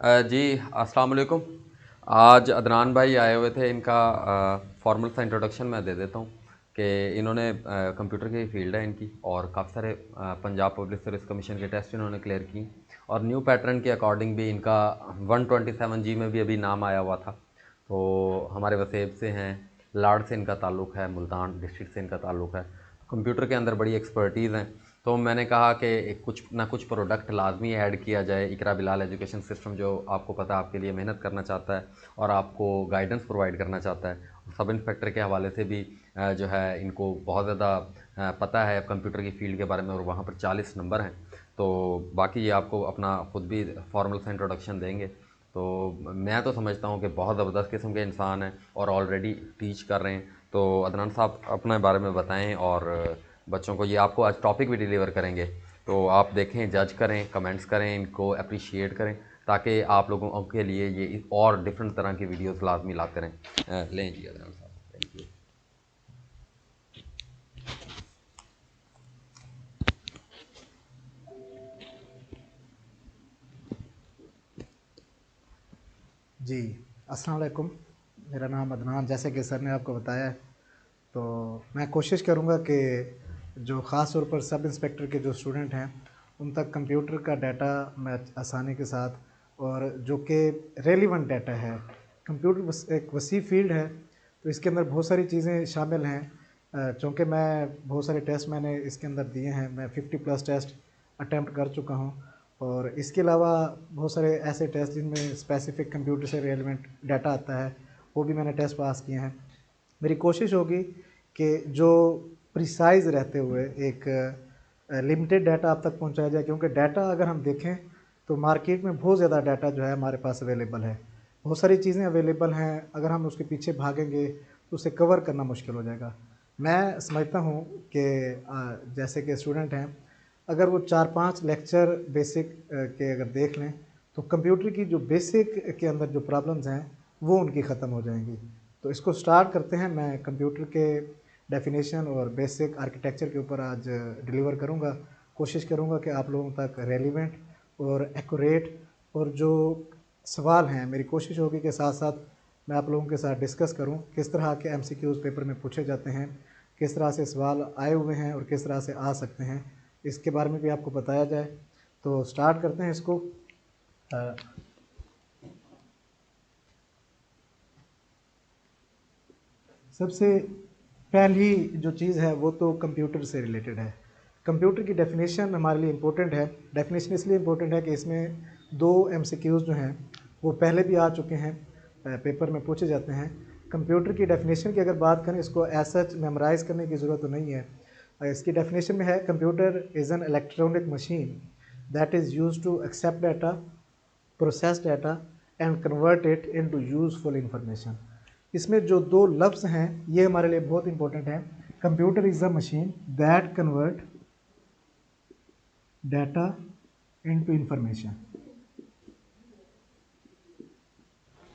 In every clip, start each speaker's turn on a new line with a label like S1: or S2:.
S1: जी अस्सलाम वालेकुम। आज अदनान भाई आए हुए थे। इनका फॉर्मल सा इंट्रोडक्शन मैं दे देता हूँ कि इन्होंने कंप्यूटर की फील्ड है इनकी, और काफ़ी सारे पंजाब पब्लिक सर्विस कमीशन के टेस्ट इन्होंने क्लियर किए, और न्यू पैटर्न के अकॉर्डिंग भी इनका 127G में भी अभी नाम आया हुआ था। तो हमारे वसेब से हैं, लाड़ से इनका ताल्लुक़ है, मुल्तान डिस्ट्रिक्ट से इनका ताल्लुक़ है। कंप्यूटर के अंदर बड़ी एक्सपर्टीज़ हैं। तो मैंने कहा कि एक कुछ ना कुछ प्रोडक्ट लाजमी ऐड किया जाए। इकरा बिलाल एजुकेशन सिस्टम, जो आपको पता है, आपके लिए मेहनत करना चाहता है और आपको गाइडेंस प्रोवाइड करना चाहता है। सब इंस्पेक्टर के हवाले से भी जो है इनको बहुत ज़्यादा पता है कंप्यूटर की फ़ील्ड के बारे में, और वहाँ पर 40 नंबर हैं। तो बाकी ये आपको अपना ख़ुद भी फॉर्मल सा इंट्रोडक्शन देंगे। तो मैं तो समझता हूँ कि बहुत ज़बरदस्त किस्म के इंसान हैं और ऑलरेडी टीच कर रहे हैं। तो अदनान साहब अपने बारे में बताएं, और बच्चों को ये आपको आज टॉपिक भी डिलीवर करेंगे। तो आप देखें, जज करें, कमेंट्स करें, इनको अप्रिशिएट करें, ताकि आप लोगों के लिए ये और डिफरेंट तरह की वीडियोस लाजमी लाते रहें। लें जी अदनान साहब, थैंक यू।
S2: जी, अस्सलाम वालेकुम। मेरा नाम अदनान, जैसे कि सर ने आपको बताया है, तो मैं कोशिश करूँगा कि जो ख़ास तौर पर सब इंस्पेक्टर के जो स्टूडेंट हैं, उन तक कंप्यूटर का डाटा मैं आसानी के साथ, और जो कि रेलिवेंट डाटा है। कंप्यूटर एक वसी फील्ड है, तो इसके अंदर बहुत सारी चीज़ें शामिल हैं। चूँकि मैं बहुत सारे टेस्ट मैंने इसके अंदर दिए हैं, मैं 50 प्लस टेस्ट अटैम्प्ट कर चुका हूँ, और इसके अलावा बहुत सारे ऐसे टेस्ट जिनमें स्पेसिफिक कंप्यूटर से रेलिवेंट डाटा आता है, वो भी मैंने टेस्ट पास किए हैं। मेरी कोशिश होगी कि जो प्रिसाइज रहते हुए एक लिमिटेड डाटा आप तक पहुंचाया जाए, क्योंकि डाटा अगर हम देखें तो मार्केट में बहुत ज़्यादा डाटा जो है हमारे पास अवेलेबल है, बहुत सारी चीज़ें अवेलेबल हैं। अगर हम उसके पीछे भागेंगे तो उसे कवर करना मुश्किल हो जाएगा। मैं समझता हूँ कि जैसे कि स्टूडेंट हैं, अगर वो 4-5 लेक्चर बेसिक के अगर देख लें, तो कंप्यूटर की जो बेसिक के अंदर जो प्रॉब्लम्स हैं वो उनकी ख़त्म हो जाएंगी। तो इसको स्टार्ट करते हैं। मैं कंप्यूटर के डेफिनेशन और बेसिक आर्किटेक्चर के ऊपर आज डिलीवर करूंगा। कोशिश करूंगा कि आप लोगों तक रेलिवेंट और एक्यूरेट, और जो सवाल हैं, मेरी कोशिश होगी कि साथ साथ मैं आप लोगों के साथ डिस्कस करूं किस तरह के एमसीक्यूज़ पेपर में पूछे जाते हैं, किस तरह से सवाल आए हुए हैं और किस तरह से आ सकते हैं, इसके बारे में भी आपको बताया जाए। तो स्टार्ट करते हैं इसको। सबसे पहली जो चीज़ है वो तो कंप्यूटर से रिलेटेड है। कंप्यूटर की डेफिनेशन हमारे लिए इम्पोर्टेंट है। डेफिनेशन इसलिए इम्पोर्टेंट है कि इसमें दो एमसीक्यूज़ जो हैं वो पहले भी आ चुके हैं, पेपर में पूछे जाते हैं। कंप्यूटर की डेफिनेशन की अगर बात करें, इसको एज सच मेमोराइज़ करने की ज़रूरत तो नहीं है। इसकी डेफिनेशन में है, computer is an electronic machine that is use to accept data, process data and convert it into useful information. इसमें जो दो लफ्ज़ हैं ये हमारे लिए बहुत इंपॉर्टेंट है। Computer is a machine that convert data into information.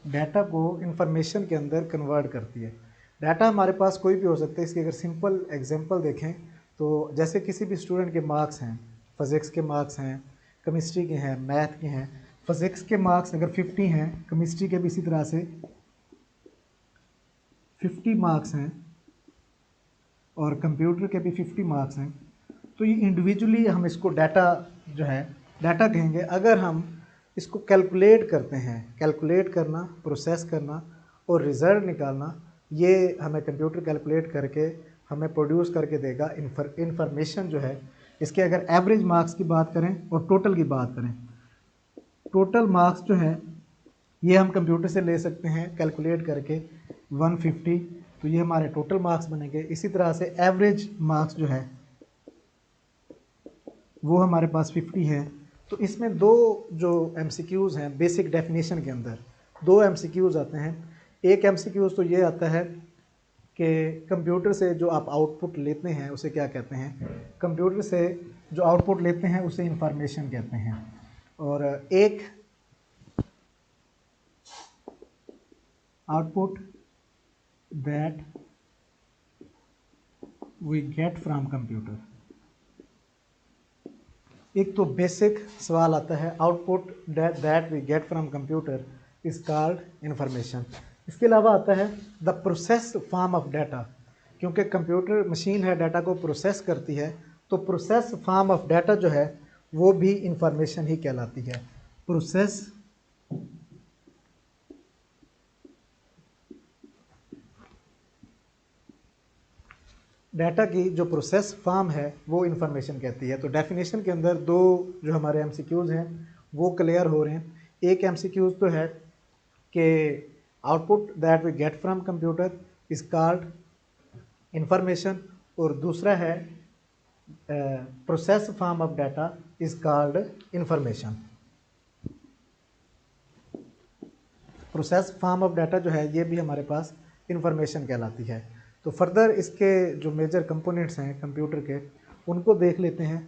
S2: Data को इंफॉर्मेशन के अंदर कन्वर्ट करती है। डाटा हमारे पास कोई भी हो सकता है। इसकी अगर सिंपल एग्जांपल देखें, तो जैसे किसी भी स्टूडेंट के मार्क्स हैं, फिज़िक्स के मार्क्स हैं, केमिस्ट्री के हैं, मैथ के हैं। फिज़िक्स के मार्क्स अगर 50 हैं, केमिस्ट्री के भी इसी तरह से 50 मार्क्स हैं, और कंप्यूटर के भी 50 मार्क्स हैं। तो ये इंडिविजुअली हम इसको डाटा जो है, डाटा कहेंगे। अगर हम इसको कैलकुलेट करते हैं, कैलकुलेट करना, प्रोसेस करना और रिज़ल्ट निकालना, ये हमें कंप्यूटर कैलकुलेट करके हमें प्रोड्यूस करके देगा इंफॉर्मेशन जो है। इसके अगर एवरेज मार्क्स की बात करें और टोटल की बात करें, टोटल मार्क्स जो है ये हम कंप्यूटर से ले सकते हैं कैलकुलेट करके 150। तो ये हमारे टोटल मार्क्स बनेंगे। इसी तरह से एवरेज मार्क्स जो है वो हमारे पास 50 है। तो इसमें दो जो एमसीक्यूज़ हैं बेसिक डेफिनेशन के अंदर, दो एमसीक्यूज़ आते हैं। एक एमसीक्यूज़ तो ये आता है कि कंप्यूटर से जो आप आउटपुट लेते हैं उसे क्या कहते हैं। कंप्यूटर से जो आउटपुट लेते हैं उसे इंफॉर्मेशन कहते हैं। और एक output that we get from computer, एक तो बेसिक सवाल आता है, output that we get from computer is called information. इसके अलावा आता है the process form of data, क्योंकि कंप्यूटर मशीन है, डाटा को प्रोसेस करती है, तो प्रोसेस फॉर्म ऑफ डाटा जो है वो भी इंफॉर्मेशन ही कहलाती है। प्रोसेस डाटा की जो प्रोसेस फॉर्म है वो इंफॉर्मेशन कहती है। तो डेफिनेशन के अंदर दो जो हमारे एमसीक्यूज़ हैं वो क्लियर हो रहे हैं। एक एमसीक्यूज़ तो है कि output that we get from computer is called information, और दूसरा है process form of data is called information. Process form of data जो है ये भी हमारे पास इंफॉर्मेशन कहलाती है। तो फर्दर इसके जो मेजर कंपोनेंट्स हैं कंप्यूटर के उनको देख लेते हैं।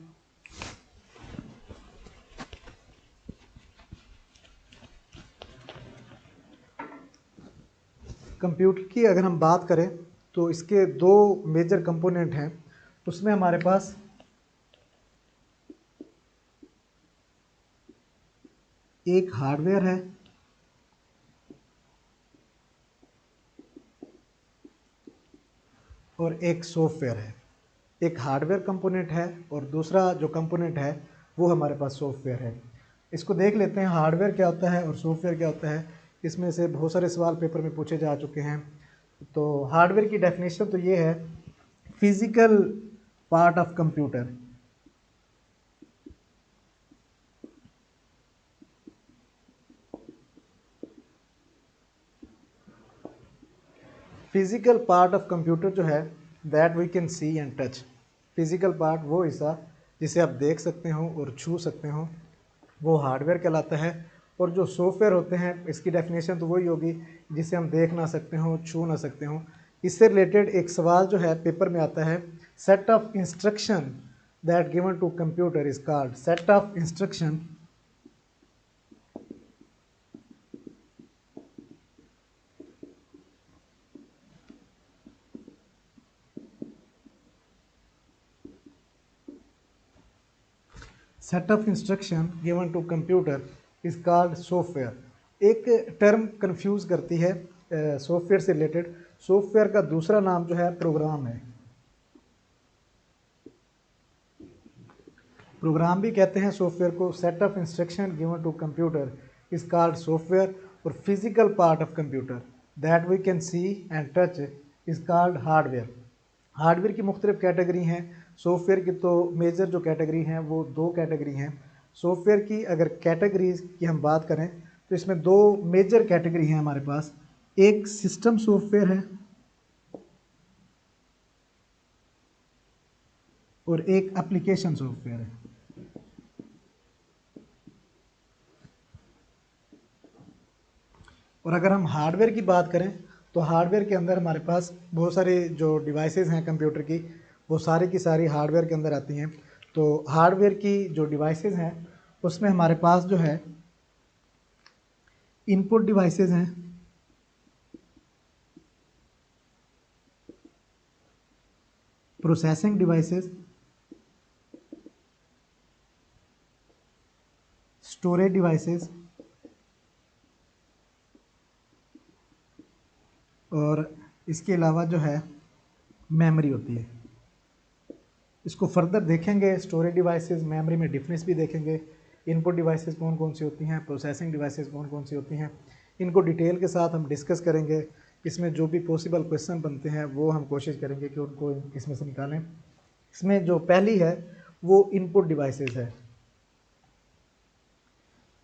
S2: कंप्यूटर की अगर हम बात करें तो इसके दो मेजर कंपोनेंट हैं। उसमें हमारे पास एक हार्डवेयर है और एक सॉफ्टवेयर है। एक हार्डवेयर कंपोनेंट है और दूसरा जो कंपोनेंट है वो हमारे पास सॉफ्टवेयर है। इसको देख लेते हैं हार्डवेयर क्या होता है और सॉफ्टवेयर क्या होता है। इसमें से बहुत सारे सवाल पेपर में पूछे जा चुके हैं। तो हार्डवेयर की डेफिनेशन तो ये है, physical part of computer. Physical part of computer जो है that we can see and touch. Physical part वो हिस्सा जिसे आप देख सकते हो और छू सकते हो वो हार्डवेयर कहलाता है। और जो सॉफ्टवेयर होते हैं इसकी डेफिनेशन तो वही होगी जिसे हम देख ना सकते हो, छू ना सकते हो। इससे रिलेटेड एक सवाल जो है पेपर में आता है, set of instruction that given to computer is called. Set of instruction set of instruction given to computer is called software. एक टर्म कंफ्यूज करती है सॉफ्टवेयर से रिलेटेड। सॉफ्टवेयर का दूसरा नाम जो है प्रोग्राम है। प्रोग्राम भी कहते हैं सॉफ्टवेयर को। Set of instruction given to computer is called software. और physical part of computer that we can see and touch is called hardware. Hardware की मुख्तलिफ कैटेगरी हैं। सॉफ्टवेयर की तो मेजर जो कैटेगरी हैं वो दो कैटेगरी हैं। सॉफ्टवेयर की अगर कैटेगरीज की हम बात करें तो इसमें दो मेजर कैटेगरी हैं हमारे पास। एक सिस्टम सॉफ्टवेयर है और एक एप्लीकेशन सॉफ्टवेयर है। और अगर हम हार्डवेयर की बात करें तो हार्डवेयर के अंदर हमारे पास बहुत सारे जो डिवाइसेस हैं कंप्यूटर की वो सारी की सारी हार्डवेयर के अंदर आती हैं। तो हार्डवेयर की जो डिवाइसेस हैं उसमें हमारे पास जो है इनपुट डिवाइसेस हैं, प्रोसेसिंग डिवाइसेस, स्टोरेज डिवाइसेस और इसके अलावा जो है मेमोरी होती है। इसको फर्दर देखेंगे, स्टोरेज डिवाइसेस मेमोरी में डिफरेंस भी देखेंगे। इनपुट डिवाइसेस कौन कौन सी होती हैं, प्रोसेसिंग डिवाइसेस कौन कौन सी होती हैं, इनको डिटेल के साथ हम डिस्कस करेंगे। इसमें जो भी पॉसिबल क्वेश्चन बनते हैं वो हम कोशिश करेंगे कि उनको इसमें से निकालें। इसमें जो पहली है वो इनपुट डिवाइसेस है।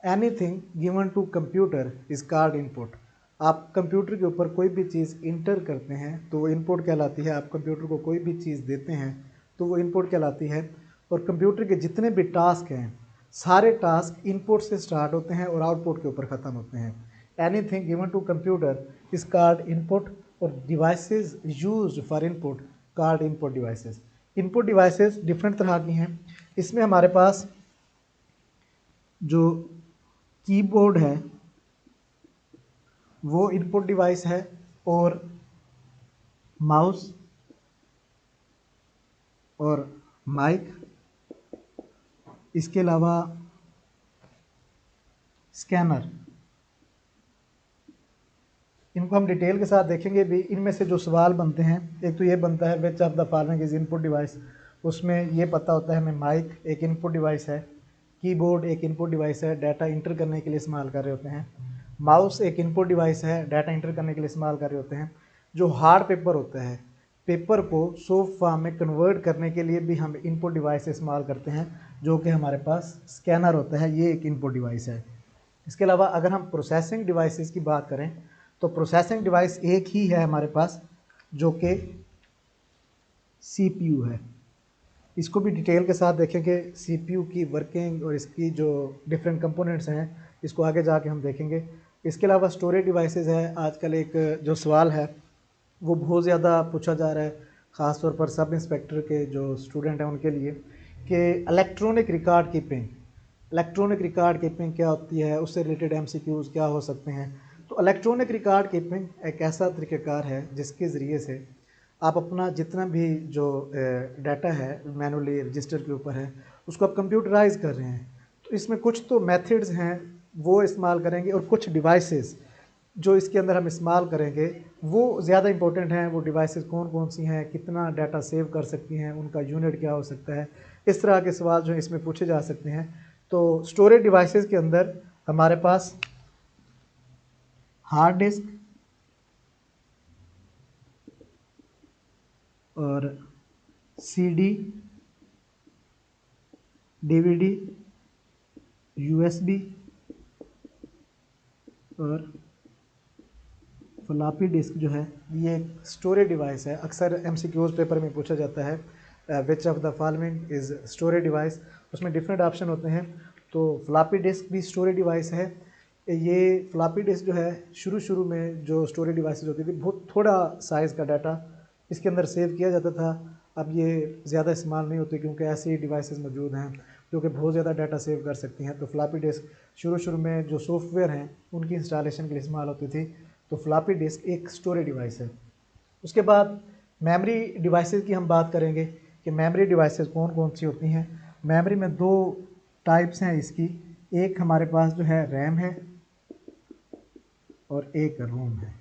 S2: Anything given to computer is called input. आप कंप्यूटर के ऊपर कोई भी चीज़ इंटर करते हैं तो वो इनपुट कहलाती है। आप कंप्यूटर को कोई भी चीज़ देते हैं तो वो इनपुट कहलाती है। और कंप्यूटर के जितने भी टास्क हैं सारे टास्क इनपुट से स्टार्ट होते हैं और आउटपुट के ऊपर ख़त्म होते हैं। Anything given to computer is called input और devices used for input called input devices. Input devices different तरह की हैं। इसमें हमारे पास जो कीबोर्ड है वो इनपुट डिवाइस है और माउस और माइक इसके अलावा स्कैनर, इनको हम डिटेल के साथ देखेंगे भी। इनमें से जो सवाल बनते हैं, एक तो ये बनता है विच of the following is input device, उसमें ये पता होता है हमें माइक एक इनपुट डिवाइस है, कीबोर्ड एक इनपुट डिवाइस है, डाटा इंटर करने के लिए इस्तेमाल कर रहे होते हैं, माउस एक इनपुट डिवाइस है, डाटा इंटर करने के लिए इस्तेमाल कर रहे होते हैं। जो हार्ड पेपर होता है, पेपर को सॉफ्ट फॉर्म में कन्वर्ट करने के लिए भी हम इनपुट डिवाइस इस्तेमाल करते हैं, जो कि हमारे पास स्कैनर होता है, ये एक इनपुट डिवाइस है। इसके अलावा अगर हम प्रोसेसिंग डिवाइसेस की बात करें तो प्रोसेसिंग डिवाइस एक ही है हमारे पास, जो कि सीपीयू है। इसको भी डिटेल के साथ देखेंगे, सीपीयू की वर्किंग और इसकी जो डिफरेंट कंपोनेंट्स हैं, इसको आगे जाके हम देखेंगे। इसके अलावा स्टोरेज डिवाइसेस है। आजकल एक जो सवाल है वो बहुत ज़्यादा पूछा जा रहा है, ख़ास तौर पर सब इंस्पेक्टर के जो स्टूडेंट हैं उनके लिए, कि electronic record keeping, electronic record keeping क्या होती है, उससे रिलेटेड एमसीक्यूज़ क्या हो सकते हैं। तो इलेक्ट्रॉनिक रिकॉर्ड कीपिंग एक ऐसा तरीक़ाकार है जिसके ज़रिए से आप अपना जितना भी जो डाटा है मैनुअली रजिस्टर के ऊपर है, उसको आप कंप्यूटराइज कर रहे हैं। तो इसमें कुछ तो मेथड्स हैं वो इस्तेमाल करेंगे, और कुछ डिवाइसेस जो इसके अंदर हम इस्तेमाल करेंगे वो ज़्यादा इंपॉर्टेंट हैं। वो डिवाइसेस कौन कौन सी हैं, कितना डाटा सेव कर सकती हैं, उनका यूनिट क्या हो सकता है, इस तरह के सवाल जो है इसमें पूछे जा सकते हैं। तो स्टोरेज डिवाइसेस के अंदर हमारे पास हार्ड डिस्क और सीडी, डीवीडी, यूएसबी और फ्लॉपी डिस्क जो है ये एक स्टोरेज डिवाइस है। अक्सर एमसीक्यूज़ पेपर में पूछा जाता है विच of the following is storage device, उसमें डिफरेंट ऑप्शन होते हैं। तो फ्लॉपी डिस्क भी स्टोरेज डिवाइस है। ये फ्लॉपी डिस्क जो है शुरू में जो स्टोरेज डिवाइसेस होती थी, बहुत थोड़ा साइज़ का डाटा इसके अंदर सेव किया जाता था। अब ये ज़्यादा इस्तेमाल नहीं होती क्योंकि ऐसी डिवाइसेस मौजूद हैं जो कि बहुत ज़्यादा डाटा सेव कर सकती हैं। तो फ्लॉपी डिस्क शुरू में जो सॉफ्टवेयर हैं उनकी इंस्टॉलेशन के लिए इस्तेमाल होती थी। तो फ्लॉपी डिस्क एक स्टोरेज डिवाइस है। उसके बाद मेमोरी डिवाइसेस की हम बात करेंगे कि मेमोरी डिवाइसेस कौन कौन सी होती हैं। मेमोरी में दो टाइप्स हैं इसकी, एक हमारे पास जो है रैम है और एक रोम है।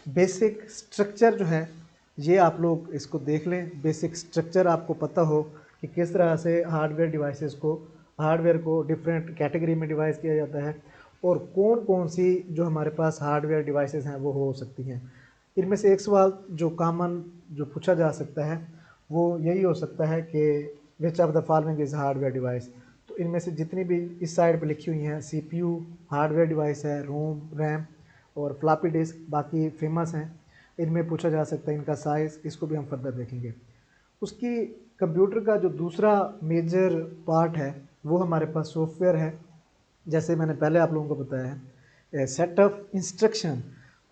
S2: बेसिक स्ट्रक्चर जो है ये आप लोग इसको देख लें, बेसिक स्ट्रक्चर आपको पता हो कि किस तरह से हार्डवेयर को डिफरेंट कैटेगरी में डिवाइस किया जाता है और कौन कौन सी जो हमारे पास हार्डवेयर डिवाइसेस हैं वो हो सकती हैं। इनमें से एक सवाल जो कॉमन जो पूछा जा सकता है वो यही हो सकता है कि विच of the following is hardware device. तो इनमें से जितनी भी इस साइड पे लिखी हुई हैं, सीपीयू हार्डवेयर डिवाइस है, रोम, रैम और फ्लॉपी डिस्क बाकी फेमस हैं। इनमें पूछा जा सकता है इनका साइज़, इसको भी हम फर्दर देखेंगे। उसकी कंप्यूटर का जो दूसरा मेजर पार्ट है वो हमारे पास सॉफ्टवेयर है। जैसे मैंने पहले आप लोगों को बताया है, सेट ऑफ इंस्ट्रक्शन।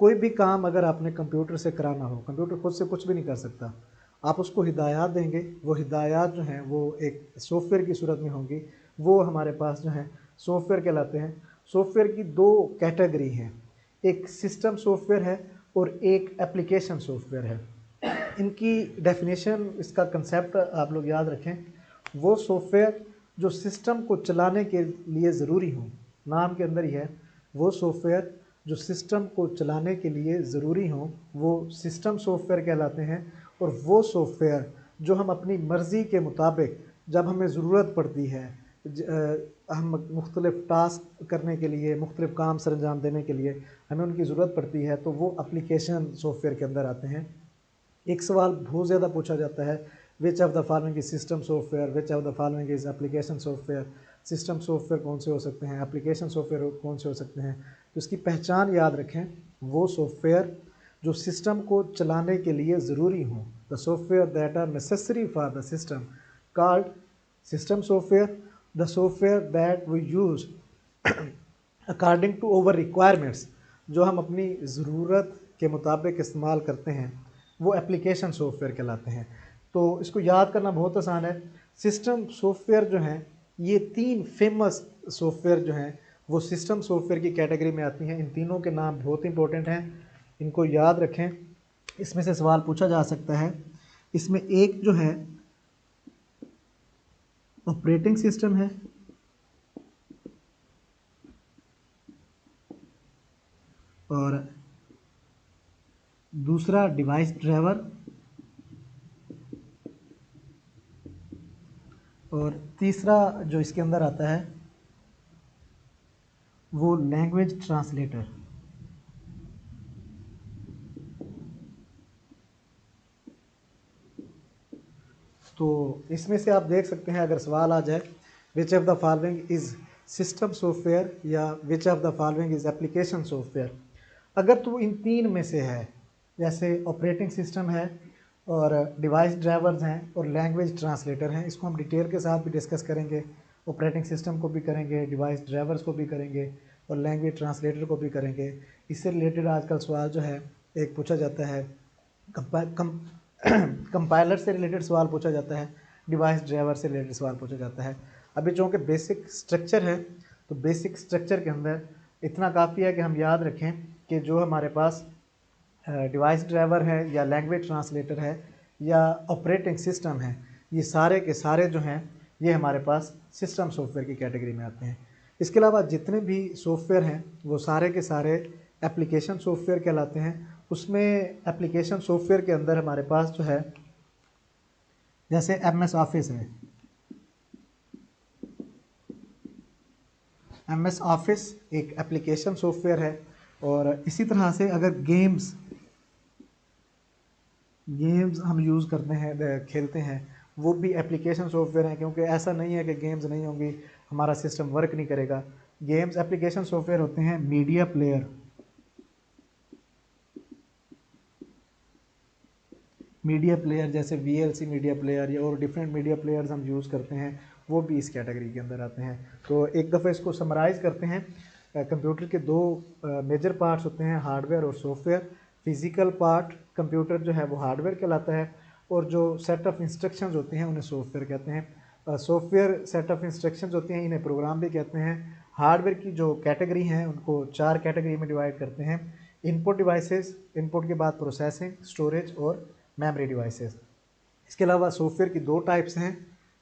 S2: कोई भी काम अगर आपने कंप्यूटर से कराना हो, कंप्यूटर खुद से कुछ भी नहीं कर सकता, आप उसको हिदायत देंगे, वो हिदायत जो हैं वो एक सॉफ्टवेयर की सूरत में होंगी, वो हमारे पास जो है सॉफ्टवेयर कहलाते हैं। सॉफ्टवेयर की दो कैटेगरी हैं, एक सिस्टम सॉफ्टवेयर है और एक एप्लीकेशन सॉफ्टवेयर है। इनकी डेफिनेशन, इसका कंसेप्ट आप लोग याद रखें। वो सॉफ्टवेयर जो सिस्टम को चलाने के लिए ज़रूरी हो, नाम के अंदर ही है, वो सॉफ्टवेयर जो सिस्टम को चलाने के लिए ज़रूरी हो वो सिस्टम सॉफ्टवेयर कहलाते हैं। और वो सॉफ्टवेयर जो हम अपनी मर्ज़ी के मुताबिक जब हमें ज़रूरत पड़ती है, हम मुख्तलिफ़ टास्क करने के लिए, मुख्तलिफ़ काम सर अंजाम देने के लिए हमें उनकी ज़रूरत पड़ती है, तो वो एप्लीकेशन सॉफ्टवेयर के अंदर आते हैं। एक सवाल बहुत ज़्यादा पूछा जाता है, विच of the following is system software, which of the following is application software. System software कौन से हो सकते हैं, एप्लीकेशन सॉफ्टवेयर कौन से हो सकते हैं। तो इसकी पहचान याद रखें, वो सॉफ्टवेयर जो सिस्टम को चलाने के लिए ज़रूरी हों, the software that are necessary for the system called system software. The software that we use according to over requirements, जो हम अपनी ज़रूरत के मुताबिक इस्तेमाल करते हैं, वो एप्लीकेशन सॉफ्टवेयर कहलाते हैं। तो इसको याद करना बहुत आसान है। सिस्टम सॉफ्टवेयर जो हैं ये तीन फेमस सॉफ्टवेयर जो हैं वो सिस्टम सॉफ्टवेयर की कैटेगरी में आती हैं। इन तीनों के नाम बहुत इंपॉर्टेंट हैं, इनको याद रखें। इसमें से सवाल पूछा जा सकता है। इसमें एक जो है ऑपरेटिंग सिस्टम है और दूसरा डिवाइस ड्राइवर और तीसरा जो इसके अंदर आता है वो लैंग्वेज ट्रांसलेटर। तो इसमें से आप देख सकते हैं, अगर सवाल आ जाए which of the following is system software या which of the following is application software, अगर तो इन तीन में से है, जैसे ऑपरेटिंग सिस्टम है और डिवाइस ड्राइवर्स हैं और लैंग्वेज ट्रांसलेटर हैं, इसको हम डिटेल के साथ भी डिस्कस करेंगे। ऑपरेटिंग सिस्टम को भी करेंगे, डिवाइस ड्राइवर्स को भी करेंगे और लैंग्वेज ट्रांसलेटर को भी करेंगे। इससे रिलेटेड आजकल सवाल जो है एक पूछा जाता है, कंपाइलर से रिलेटेड सवाल पूछा जाता है, डिवाइस ड्राइवर से रिलेटेड सवाल पूछा जाता है। अभी चूँकि बेसिक स्ट्रक्चर है, तो बेसिक स्ट्रक्चर के अंदर इतना काफ़ी है कि हम याद रखें कि जो हमारे पास डिवाइस ड्राइवर है या लैंग्वेज ट्रांसलेटर है या ऑपरेटिंग सिस्टम है, ये सारे के सारे जो हैं ये हमारे पास सिस्टम सॉफ्टवेयर की कैटेगरी में आते हैं। इसके अलावा जितने भी सॉफ्टवेयर हैं वो सारे के सारे एप्लीकेशन सॉफ्टवेयर कहलाते हैं। उसमें एप्लीकेशन सॉफ्टवेयर के अंदर हमारे पास जो है, जैसे MS ऑफिस है, MS ऑफिस एक एप्लीकेशन सॉफ्टवेयर है। और इसी तरह से अगर गेम्स हम यूज़ करते हैं, खेलते हैं, वो भी एप्लीकेशन सॉफ्टवेयर हैं, क्योंकि ऐसा नहीं है कि गेम्स नहीं होंगी हमारा सिस्टम वर्क नहीं करेगा। गेम्स एप्लीकेशन सॉफ्टवेयर होते हैं। मीडिया प्लेयर, जैसे VLC मीडिया प्लेयर या और डिफरेंट मीडिया प्लेयर्स हम यूज़ करते हैं, वो भी इस कैटेगरी के अंदर आते हैं। तो एक दफ़ा इसको समराइज़ करते हैं। कंप्यूटर के दो मेजर पार्ट्स होते हैं, हार्डवेयर और सॉफ्टवेयर। फिज़िकल पार्ट कंप्यूटर जो है वो हार्डवेयर कहलाता है और जो सेट ऑफ इंस्ट्रक्शंस होते हैं उन्हें सॉफ्टवेयर कहते हैं। सॉफ्टवेयर सेट ऑफ इंस्ट्रक्शंस होती हैं, इन्हें प्रोग्राम भी कहते हैं। हार्डवेयर की जो कैटेगरी हैं उनको 4 कैटेगरी में डिवाइड करते हैं। इनपुट डिवाइसेस, इनपुट के बाद प्रोसेसिंग, स्टोरेज और मेमोरी डिवाइसेस। इसके अलावा सॉफ्टवेयर की 2 टाइप्स हैं,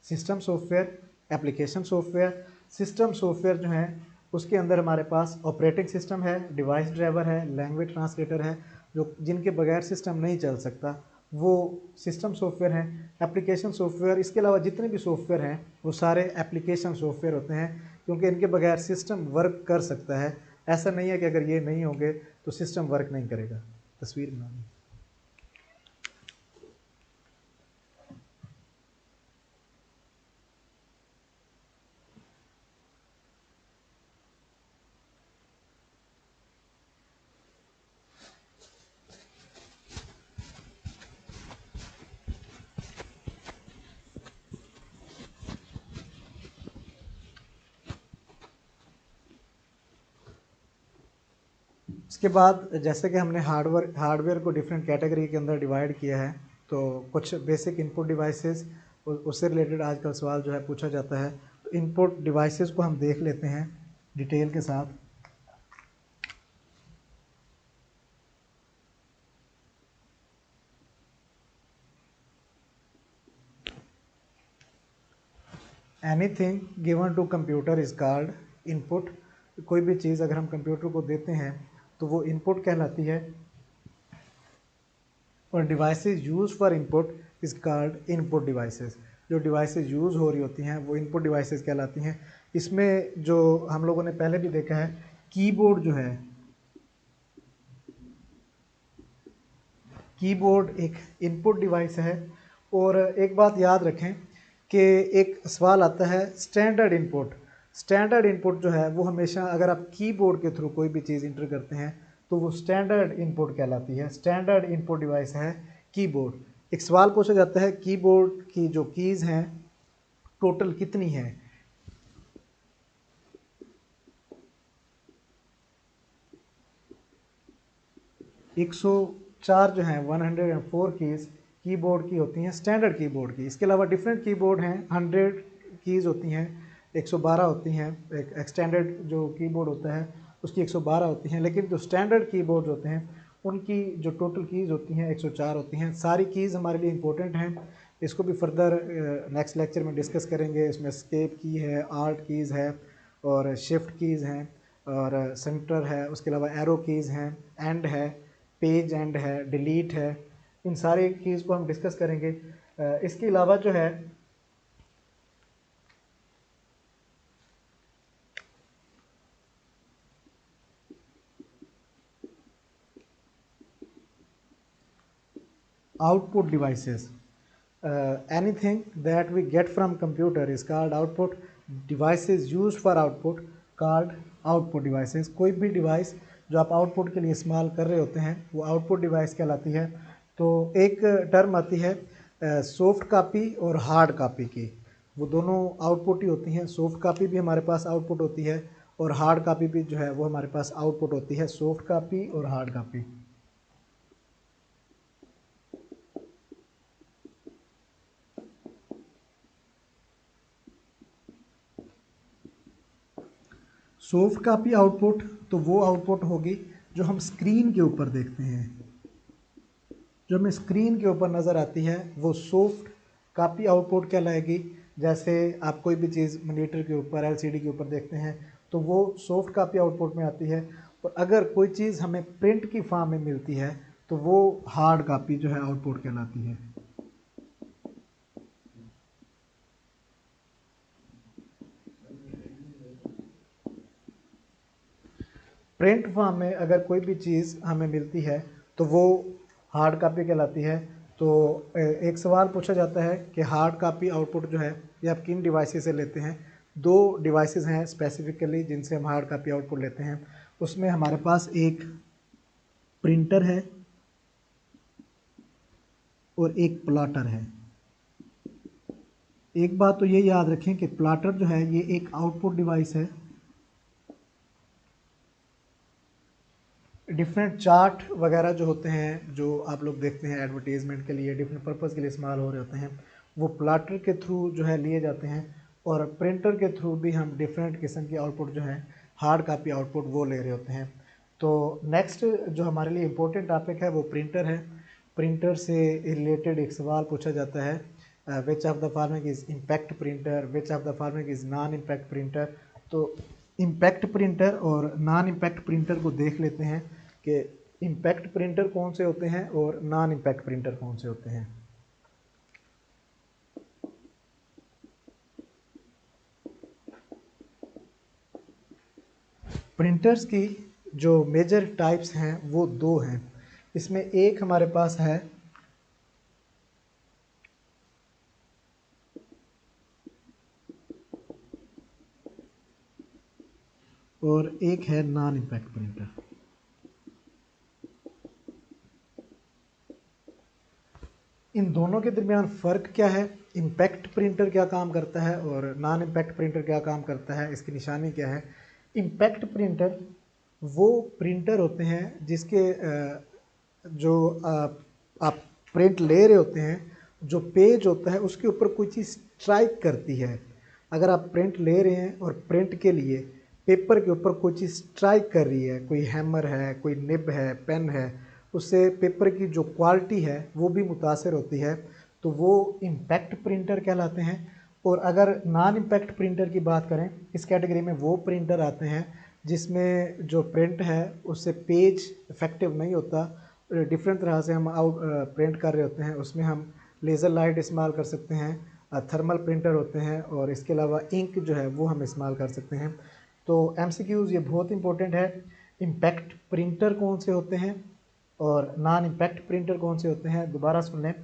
S2: system software, application software. System software जो है उसके अंदर हमारे पास ऑपरेटिंग सिस्टम है, डिवाइस ड्राइवर है, लैंग्वेज ट्रांसलेटर है, जो जिनके बगैर सिस्टम नहीं चल सकता, वो सिस्टम सॉफ्टवेयर हैं। एप्लीकेशन सॉफ्टवेयर, इसके अलावा जितने भी सॉफ्टवेयर हैं वो सारे एप्लीकेशन सॉफ्टवेयर होते हैं, क्योंकि इनके बगैर सिस्टम वर्क कर सकता है। ऐसा नहीं है कि अगर ये नहीं होंगे तो सिस्टम वर्क नहीं करेगा। तस्वीर बनानी। इसके बाद जैसे कि हमने हार्डवेयर को डिफरेंट कैटेगरी के अंदर डिवाइड किया है, तो कुछ बेसिक इनपुट डिवाइसेस, उससे रिलेटेड आजकल सवाल जो है पूछा जाता है। तो इनपुट डिवाइसेस को हम देख लेते हैं डिटेल के साथ। Anything given to computer is called input. कोई भी चीज़ अगर हम कंप्यूटर को देते हैं तो वो इनपुट कहलाती है। और devices use for input is called input devices. जो डिवाइसेस यूज़ हो रही होती हैं वो इनपुट डिवाइसेस कहलाती हैं। इसमें जो हम लोगों ने पहले भी देखा है, कीबोर्ड जो है, कीबोर्ड एक इनपुट डिवाइस है। और एक बात याद रखें कि एक सवाल आता है स्टैंडर्ड इनपुट। स्टैंडर्ड इनपुट जो है वो हमेशा, अगर आप कीबोर्ड के थ्रू कोई भी चीज़ इंटर करते हैं तो वो स्टैंडर्ड इनपुट कहलाती है। स्टैंडर्ड इनपुट डिवाइस है कीबोर्ड। एक सवाल पूछा जाता है कीबोर्ड की जो कीज़ हैं टोटल कितनी हैं। 104 जो हैं, 104 कीज़ कीबोर्ड की होती हैं, स्टैंडर्ड कीबोर्ड की। इसके अलावा डिफरेंट कीबोर्ड हैं, 100 कीज़ होती हैं, 112 होती हैं। एक एक्सटेंडेड जो कीबोर्ड होता है उसकी 112 होती हैं, लेकिन जो स्टैंडर्ड कीबोर्ड होते हैं उनकी जो टोटल कीज़ होती हैं 104 होती हैं। सारी कीज़ हमारे लिए इंपॉर्टेंट हैं, इसको भी फर्दर नेक्स्ट लेक्चर में डिस्कस करेंगे। इसमें एस्केप की है, आर्ट कीज़ है और शिफ्ट कीज़ हैं और सेंटर है, उसके अलावा एरो कीज़ हैं, एंड है, पेज एंड है, डिलीट है। इन सारे कीज़ को हम डिस्कस करेंगे। इसके अलावा जो है output devices. Anything that we get from computer is called output. Devices used for output called output devices. कोई भी डिवाइस जो आप आउटपुट के लिए इस्तेमाल कर रहे होते हैं वो आउटपुट डिवाइस कहलाती है। तो एक टर्म आती है सॉफ्ट कापी और हार्ड कापी की। वो दोनों आउटपुट ही होती हैं। सॉफ्ट कापी भी हमारे पास आउटपुट होती है और हार्ड कापी भी जो है वो हमारे पास आउटपुट होती है। सॉफ्ट कापी और hard copy. Soft copy output तो वो आउटपुट होगी जो हम स्क्रीन के ऊपर देखते हैं, जो हमें स्क्रीन के ऊपर नज़र आती है वो सॉफ्ट कापी आउटपुट कहलाएगी। जैसे आप कोई भी चीज़ मॉनिटर के ऊपर, एलसीडी के ऊपर देखते हैं तो वो सॉफ्ट कापी आउटपुट में आती है। और अगर कोई चीज़ हमें प्रिंट की फॉर्म में मिलती है तो वो हार्ड कापी जो है आउटपुट कहलाती है। प्रिंट फॉर्म में अगर कोई भी चीज़ हमें मिलती है तो वो हार्ड कापी कहलाती है। तो एक सवाल पूछा जाता है कि हार्ड कापी आउटपुट जो है ये आप किन डिवाइसेस से लेते हैं। दो डिवाइसेस हैं स्पेसिफिकली जिनसे हम हार्ड कापी आउटपुट लेते हैं। उसमें हमारे पास एक प्रिंटर है और एक प्लॉटर है। एक बात तो ये याद रखें कि प्लॉटर जो है ये एक आउटपुट डिवाइस है। डिफरेंट चार्ट वगैरह जो होते हैं, जो आप लोग देखते हैं एडवर्टीज़मेंट के लिए, डिफरेंट पर्पज़ के लिए इस्तेमाल हो रहे होते हैं, वो प्लॉटर के थ्रू जो है लिए जाते हैं। और प्रिंटर के थ्रू भी हम डिफरेंट किस्म की आउटपुट जो है हार्ड कापी आउटपुट वो ले रहे होते हैं। तो नेक्स्ट जो हमारे लिए इम्पोर्टेंट टॉपिक है वो प्रिंटर है। प्रिंटर से रिलेटेड एक सवाल पूछा जाता है विच of the following is impact printer, which of the following is non impact printer. तो इम्पैक्ट प्रिंटर और नॉन इम्पैक्ट प्रिंटर को देख लेते हैं कि इम्पैक्ट प्रिंटर कौन से होते हैं और नॉन इम्पैक्ट प्रिंटर कौन से होते हैं। प्रिंटर्स की जो मेजर टाइप्स हैं वो दो हैं। इसमें एक हमारे पास है और एक है नॉन इम्पैक्ट प्रिंटर। इन दोनों के दरमियान फ़र्क क्या है, इम्पैक्ट प्रिंटर क्या काम करता है और नॉन इम्पैक्ट प्रिंटर क्या काम करता है, इसकी निशानी क्या है। इम्पैक्ट प्रिंटर वो प्रिंटर होते हैं जिसके जो आप प्रिंट ले रहे होते हैं, जो पेज होता है उसके ऊपर कोई चीज़ स्ट्राइक करती है। अगर आप प्रिंट ले रहे हैं और प्रिंट के लिए पेपर के ऊपर कोई चीज़ स्ट्राइक कर रही है, कोई हैमर है, कोई निब है, पेन है, उससे पेपर की जो क्वालिटी है वो भी मुतासर होती है, तो वो इम्पैक्ट प्रिंटर कहलाते हैं। और अगर नॉन इम्पैक्ट प्रिंटर की बात करें, इस कैटेगरी में वो प्रिंटर आते हैं जिसमें जो प्रिंट है उससे पेज इफ़ेक्टिव नहीं होता, डिफरेंट तरह से हम प्रिंट कर रहे होते हैं। उसमें हम लेज़र लाइट इस्तेमाल कर सकते हैं, थर्मल प्रिंटर होते हैं और इसके अलावा इंक जो है वो हम इस्तेमाल कर सकते हैं। तो MCQs ये बहुत इंपॉर्टेंट है। इम्पैक्ट प्रिंटर कौन से होते हैं और नॉन इम्पैक्ट प्रिंटर कौन से होते हैं, दोबारा सुन लें।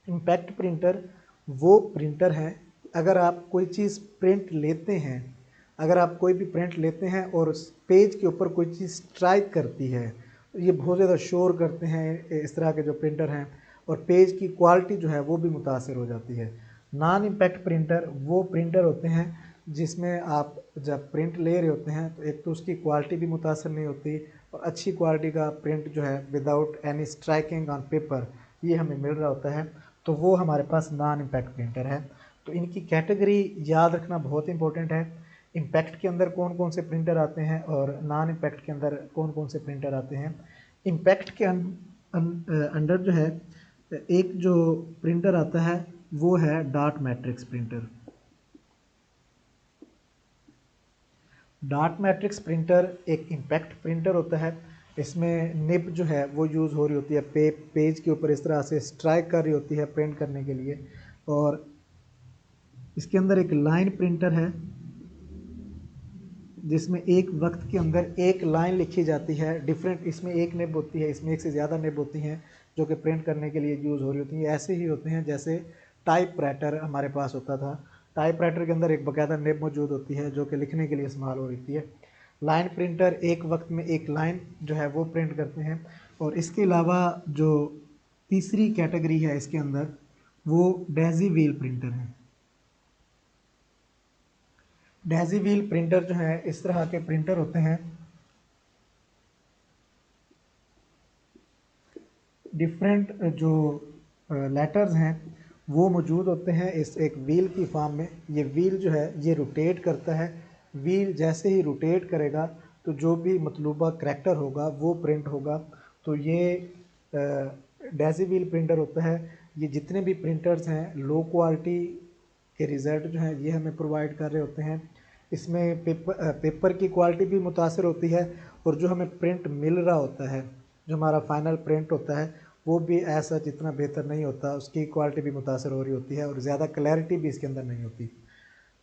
S2: इम्पैक्ट प्रिंटर वो प्रिंटर है, अगर आप कोई चीज़ प्रिंट लेते हैं, अगर आप कोई भी प्रिंट लेते हैं और उस पेज के ऊपर कोई चीज़ स्ट्राइक करती है, ये बहुत ज़्यादा शोर करते हैं इस तरह के जो प्रिंटर हैं, और पेज की क्वालिटी जो है वो भी मुतासर हो जाती है। नॉन इम्पैक्ट प्रिंटर वो प्रिंटर होते हैं जिसमें आप जब प्रिंट ले रहे होते हैं तो एक तो उसकी क्वालिटी भी मुतासर नहीं होती और अच्छी क्वालिटी का प्रिंट जो है without any striking on paper ये हमें मिल रहा होता है, तो वो हमारे पास नॉन इम्पैक्ट प्रिंटर है। तो इनकी कैटेगरी याद रखना बहुत इंपॉर्टेंट है। इम्पैक्ट के अंदर कौन कौन से प्रिंटर आते हैं और नॉन इम्पैक्ट के अंदर कौन कौन से प्रिंटर आते हैं। इम्पैक्ट के अंदर जो है एक जो प्रिंटर आता है वो है dot matrix printer. Dot matrix printer एक इम्पैक्ट प्रिंटर होता है। इसमें निब जो है वो यूज़ हो रही होती है, पेज के ऊपर इस तरह से स्ट्राइक कर रही होती है प्रिंट करने के लिए। और इसके अंदर एक लाइन प्रिंटर है जिसमें एक वक्त के अंदर एक लाइन लिखी जाती है। डिफरेंट इसमें एक निब होती है, इसमें एक से ज़्यादा निब होती हैं जो कि प्रिंट करने के लिए यूज़ हो रही होती हैं। ऐसे ही होते हैं जैसे टाइप राइटर हमारे पास होता था। टाइप राइटर के अंदर एक बाकायदा निब मौजूद होती है जो कि लिखने के लिए इस्तेमाल हो रही है। लाइन प्रिंटर एक वक्त में एक लाइन जो है वो प्रिंट करते हैं। और इसके अलावा जो तीसरी कैटेगरी है इसके अंदर वो डेजी व्हील प्रिंटर है। डेजी व्हील प्रिंटर जो है इस तरह के प्रिंटर होते हैं, डिफरेंट जो लेटर्स हैं वो मौजूद होते हैं इस एक व्हील की फॉर्म में। ये व्हील जो है ये रोटेट करता है। व्हील जैसे ही रोटेट करेगा तो जो भी मतलूबा करैक्टर होगा वो प्रिंट होगा। तो ये डेजी व्हील प्रिंटर होता है। ये जितने भी प्रिंटर्स हैं लो क्वालिटी के रिज़ल्ट जो हैं ये हमें प्रोवाइड कर रहे होते हैं। इसमें पेपर की क्वालिटी भी मुतासर होती है और जो हमें प्रिंट मिल रहा होता है, जो हमारा फाइनल प्रिंट होता है वो भी ऐसा जितना बेहतर नहीं होता, उसकी क्वालिटी भी मुतासर हो रही होती है और ज़्यादा क्लैरिटी भी इसके अंदर नहीं होती।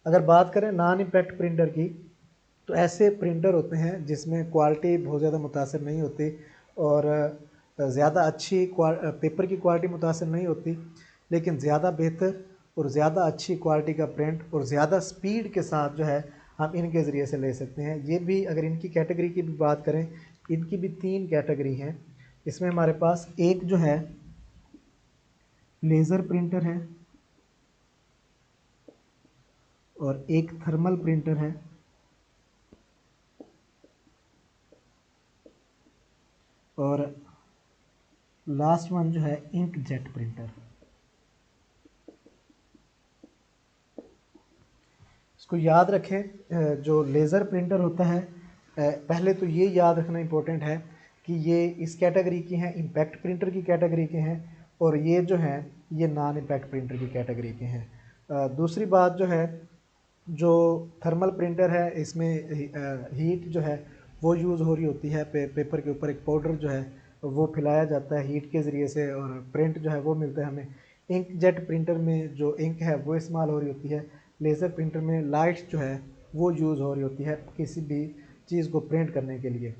S2: अगर बात करें नॉन इम्पैक्ट प्रिंटर की तो ऐसे प्रिंटर होते हैं जिसमें क्वालिटी बहुत ज़्यादा मुतासर नहीं होती और ज़्यादा अच्छी पेपर की क्वालिटी मुतासर नहीं होती, लेकिन ज़्यादा बेहतर और ज़्यादा अच्छी क्वालिटी का प्रिंट और ज़्यादा स्पीड के साथ जो है हम इनके ज़रिए से ले सकते हैं। ये भी अगर इनकी कैटेगरी की भी बात करें, इनकी भी 3 कैटेगरी हैं। इसमें हमारे पास एक जो है लेज़र प्रिंटर है और एक थर्मल प्रिंटर है और लास्ट वन जो है इंक जेट प्रिंटर। इसको याद रखें, जो लेज़र प्रिंटर होता है, पहले तो ये याद रखना इम्पोर्टेंट है कि ये इस कैटेगरी की हैं, इम्पैक्ट प्रिंटर की कैटेगरी के हैं और ये जो हैं ये नॉन इम्पैक्ट प्रिंटर की कैटेगरी के हैं। दूसरी बात जो है, जो थर्मल प्रिंटर है इसमें हीट जो है वो यूज़ हो रही होती है। पेपर के ऊपर एक पाउडर जो है वो फैलाया जाता है हीट के ज़रिए से और प्रिंट जो है वो मिलता है हमें। इंक जेट प्रिंटर में जो इंक है वो इस्तेमाल हो रही होती है। लेज़र प्रिंटर में लाइट जो है वो यूज़ हो रही होती है किसी भी चीज़ को प्रिंट करने के लिए।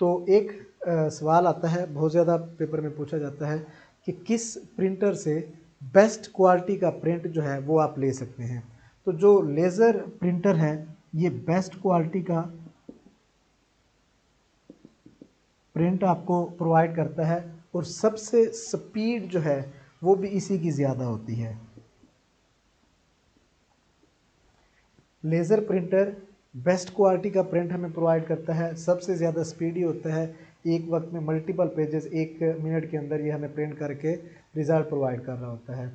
S2: तो एक सवाल आता है, बहुत ज़्यादा पेपर में पूछा जाता है कि किस प्रिंटर से बेस्ट क्वालिटी का प्रिंट जो है वो आप ले सकते हैं। तो जो लेज़र प्रिंटर है ये बेस्ट क्वालिटी का प्रिंट आपको प्रोवाइड करता है और सबसे स्पीड जो है वो भी इसी की ज़्यादा होती है। लेज़र प्रिंटर बेस्ट क्वालिटी का प्रिंट हमें प्रोवाइड करता है, सबसे ज़्यादा स्पीडी होता है। एक वक्त में मल्टीपल पेजेस 1 मिनट के अंदर ये हमें प्रिंट करके रिज़ल्ट प्रोवाइड कर रहा होता है।